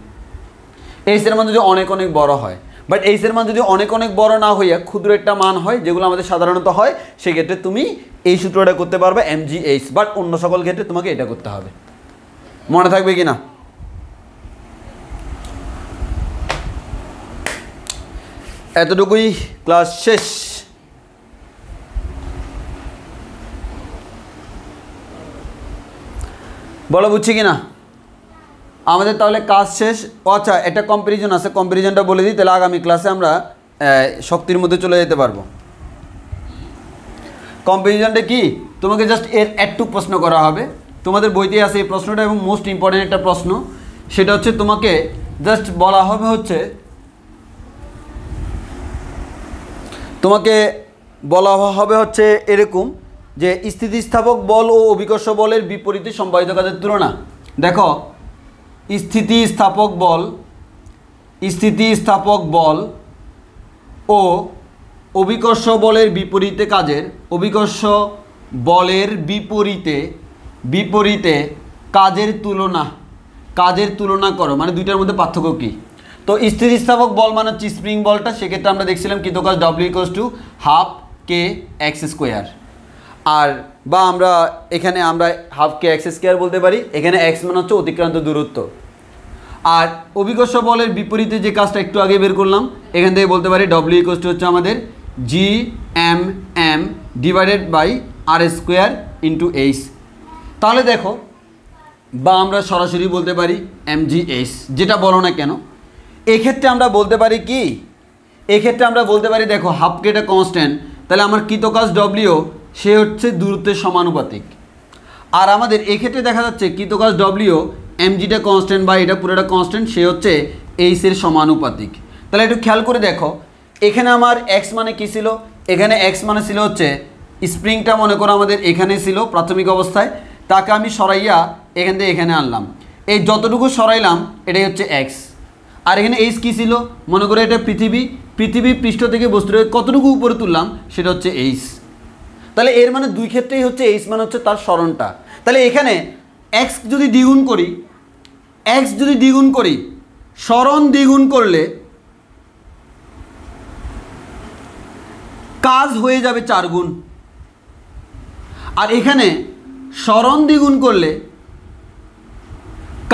Speaker 1: এইচের মান যদি অনেক অনেক বড় হয়, বাট এইচের মান যদি অনেক অনেক বড় না হইয়া ক্ষুদ্র একটা মান হয়, যেগুলো আমাদের সাধারণত হয়, সেক্ষেত্রে তুমি এই সূত্রটা করতে পারবে এমজিএইচ, বাট অন্য সকল ক্ষেত্রে তোমাকে এটা করতে হবে। মনে থাকবে কি না? এতটুকুই, ক্লাস শেষ। বলো বুঝছি কি না? আমাদের তাহলে কাজ শেষ। আচ্ছা, একটা কম্পারিজন আছে, কম্পারিজনটা বলে দিই, তাহলে আগামী ক্লাসে আমরা শক্তির মধ্যে চলে যেতে পারবো। কম্পারিজনটা কি? তোমাকে জাস্ট এর একটু প্রশ্ন করা হবে, তোমাদের বইতে আছে এই প্রশ্নটা, এবং মোস্ট ইম্পর্টেন্ট একটা প্রশ্ন। সেটা হচ্ছে তোমাকে জাস্ট বলা হবে হচ্ছে, তোমাকে বলা হবে হচ্ছে এরকম যে স্থিতিস্থাপক বল ও অভিকর্ষ বলের বিপরীতে সম্পাদিত কাজের তুলনা। দেখো, স্থিতিস্থাপক বল ও অভিকর্ষ বলের বিপরীতে কাজের, অভিকর্ষ বলের বিপরীতে কাজের তুলনা করো, মানে দুইটার মধ্যে পার্থক্য কী? তো স্থিতিস্থাপক বল মানে হচ্ছে স্প্রিং বলটা, সেক্ষেত্রে আমরা দেখছিলাম কৃত কাজ W = ½ kx²। আর বা আমরা এখানে আমরা ½ kx² বলতে পারি, এখানে x মানে হচ্ছে অতিক্রান্ত দূরত্ব। আর অভিকর্ষ বলের বিপরীতে যে কাজটা একটু আগে বের করলাম, এখান থেকে বলতে পারি W = হচ্ছে আমাদের GMM /r² × h। তাহলে দেখো, বা আমরা সরাসরি বলতে পারি mgh, যেটা বলো না কেন। এক্ষেত্রে আমরা বলতে পারি কি, এক্ষেত্রে আমরা বলতে পারি দেখো ½ k এটা কনস্ট্যান্ট, তাহলে আমার কৃতকাজ W সে হচ্ছে দূরত্বের সমানুপাতিক। আর আমাদের এক্ষেত্রে দেখা যাচ্ছে কৃতকাজ W mgটা কনস্ট্যান্ট, বা এটা পুরোটা কনস্ট্যান্ট, সে হচ্ছে h এর সমানুপাতিক। তাহলে একটু খেয়াল করে দেখো, এখানে আমার x মানে কি ছিল? এখানে x মানে ছিল হচ্ছে স্প্রিংটা, মনে করো আমাদের এখানে ছিল প্রাথমিক অবস্থায়, তাকে আমি সরাইয়া এখান থেকে এখানে আনলাম, এই যতটুকু সরাইলাম এটাই হচ্ছে x। আর এখানে h কী ছিল? মনে করো এটা পৃথিবী পৃষ্ঠ থেকে বস্তুটাকে কতটুকু উপরে তুললাম, সেটা হচ্ছে h। তাহলে এর মানে দুই ক্ষেত্রেই হচ্ছে h মানে হচ্ছে তার সরণটা। তাহলে এখানে x যদি দ্বিগুণ করি, সরণ দ্বিগুণ করলে কাজ হয়ে যাবে 4 গুণ। আর এখানে সরণ দ্বিগুণ করলে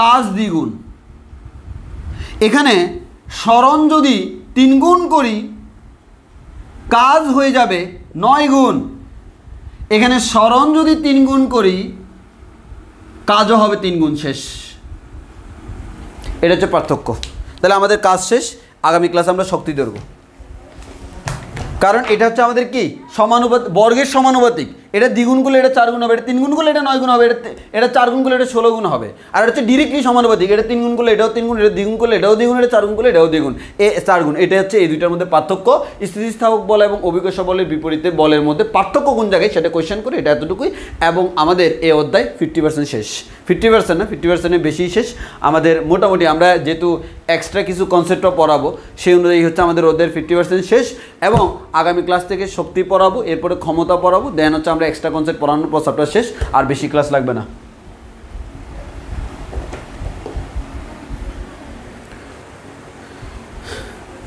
Speaker 1: কাজ দ্বিগুণ। এখানে সরণ যদি 3 গুণ করি, কাজ হয়ে যাবে 9 গুণ। এখানে সরণ যদি 3 গুণ করি, কাজও হবে 3 গুণ। শেষ। এটা হচ্ছে পার্থক্য। তাহলে আমাদের কাজ শেষ। আগামী ক্লাসে আমরা শক্তি ধরব, কারণ এটা হচ্ছে আমাদের কি সমানুপাতিক, বর্গের সমানুপাতিক। এটা দ্বিগুণ করলে এটা 4 গুণ হবে, এটা 3 গুণ করলে এটা 9 গুণ হবে, এটা 4 গুণ করলে এটা 16 গুণ হবে। আর এটা হচ্ছে ডিরেক্টলি সমানুপাতিক, এটা 3 গুণ করলে এটাও 3 গুণ, এটা দ্বিগুণ করলে এটাও দ্বিগুণ, এটা 4 গুণ করলে এটাও দ্বিগুণ, 4 গুণ। এটা হচ্ছে এই দুইটার মধ্যে পার্থক্য। স্থিতিস্থাপক বল এবং অভিকর্ষ বলের বিপরীতে বলের মধ্যে পার্থক্য কোন জায়গায়, সেটা কোয়েশ্চেন করে, এটা এতটুকুই। এবং আমাদের এই অধ্যায় 50% শেষ। 50% না, 50%-এর বেশি শেষ। আমাদের মোটামুটি আমরা যেহেতু এক্সট্রা কিছু কনসেপ্টও পড়াবো, সেই অনুযায়ী হচ্ছে আমাদের অধ্যায়ের 50% শেষ। এবং আগামী ক্লাস থেকে শক্তি পড়াবো, এরপরে ক্ষমতা পড়াবো, দেন হচ্ছে আমরা এক্সট্রা কনসেপ্ট পড়ানোর পর সবটা শেষ। আর বেশি ক্লাস লাগবে না।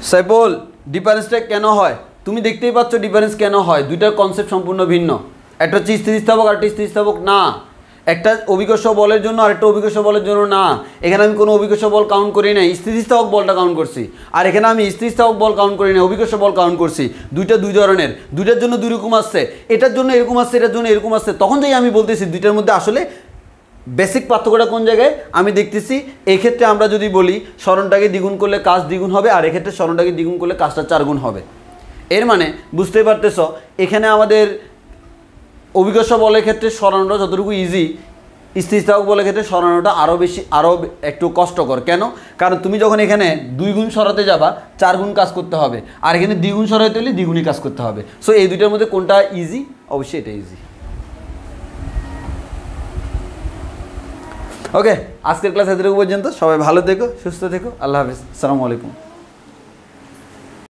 Speaker 1: সাইফুল, ডিফারেন্সটা কেন হয়? তুমি দেখতেই পাচ্ছ ডিফারেন্স কেন হয়। দুইটার কনসেপ্ট সম্পূর্ণ ভিন্ন। একটা হচ্ছে স্থিতিস্থাপক, আর একটা স্থিতিস্থাপক না। একটা অভিকর্ষ বলের জন্য আর একটা অভিকর্ষ বলের জন্য না। এখানে আমি কোনো অভিকর্ষ বল কাউন্ট করি নাই, স্থিতিস্থাপক বলটা কাউন্ট করছি। আর এখানে আমি স্থিতিস্থাপক বল কাউন্ট করি নাই, অভিকর্ষ বল কাউন্ট করছি। দুইটা দুই ধরনের, দুইটার জন্য দুই রকম আসছে, এটার জন্য এরকম আসছে, এটার জন্য এরকম আসছে। তখন যেই আমি বলতেছি দুইটার মধ্যে আসলে বেসিক পার্থক্যটা কোন জায়গায় আমি দেখতেছি। এই ক্ষেত্রে আমরা যদি বলি সরণটাকে দ্বিগুণ করলে কাজ দ্বিগুণ হবে, আর এক্ষেত্রে সরণটাকে দ্বিগুণ করলে কাজটা 4 গুণ হবে। এর মানে বুঝতেই পারতেছ, এখানে আমাদের অভিকর্ষ বলের ক্ষেত্রে সরণটা যতটুকু ইজি, স্থিতিস্থাপক বলের ক্ষেত্রে সরানোটা আরও একটু কষ্টকর। কেন? কারণ তুমি যখন এখানে 2 গুণ সরাতে যাবা 4 গুণ কাজ করতে হবে, আর এখানে দ্বিগুণ সরাতে হলে দ্বিগুণই কাজ করতে হবে। সো এই দুইটার মধ্যে কোনটা ইজি? অবশ্যই এটা ইজি। ওকে, আজকের ক্লাস এতটুকু পর্যন্ত। সবাই ভালো থেকো, সুস্থ থেকো। আল্লাহ হাফিজ, আসসালামু আলাইকুম।